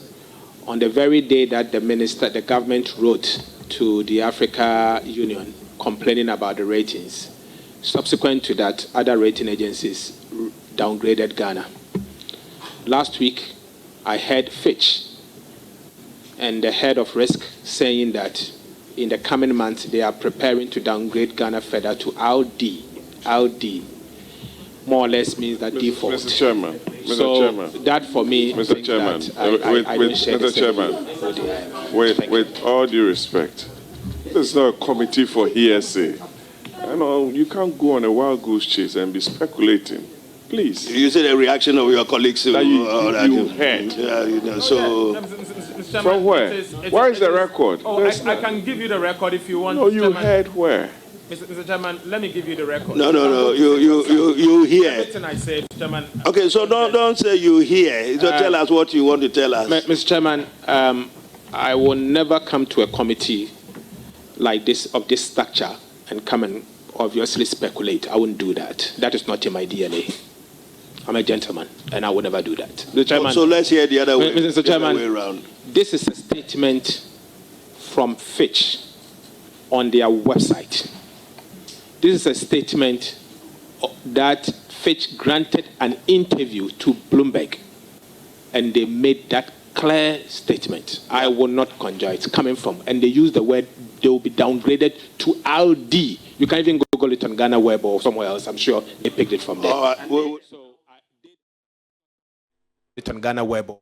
on the very day that the government wrote to the Africa Union complaining about the ratings, subsequent to that, other rating agencies downgraded Ghana. Last week, I heard Fitch and the head of risk saying that in the coming months, they are preparing to downgrade Ghana further to RD. RD more or less means that default. Mr. Chairman, that for me, Mr. Chairman, with all due respect, this is not a committee for hearsay. You can't go on a wild goose chase and be speculating. Please. You see the reaction of your colleagues that you heard. From where? Where is the record? I can give you the record if you want. No, you heard where? Mr. Chairman, let me give you the record. No. You hear. Everything I said, Chairman. Okay, so don't say you hear. So tell us what you want to tell us. Mr. Chairman, I will never come to a committee like this, of this structure, and come and obviously speculate. I wouldn't do that. That is not in my DNA. I'm a gentleman, and I will never do that. The Chairman, so let's hear the other way. Mr. Chairman, the other way around. This is a statement from Fitch on their website. This is a statement that Fitch granted an interview to Bloomberg, and they made that clear statement. I will not conjure. It's coming from, and they use the word they will be downgraded to RD. You can even Google it on Ghana Web or somewhere else. I'm sure they picked it from there. All right. It's on Ghana Web.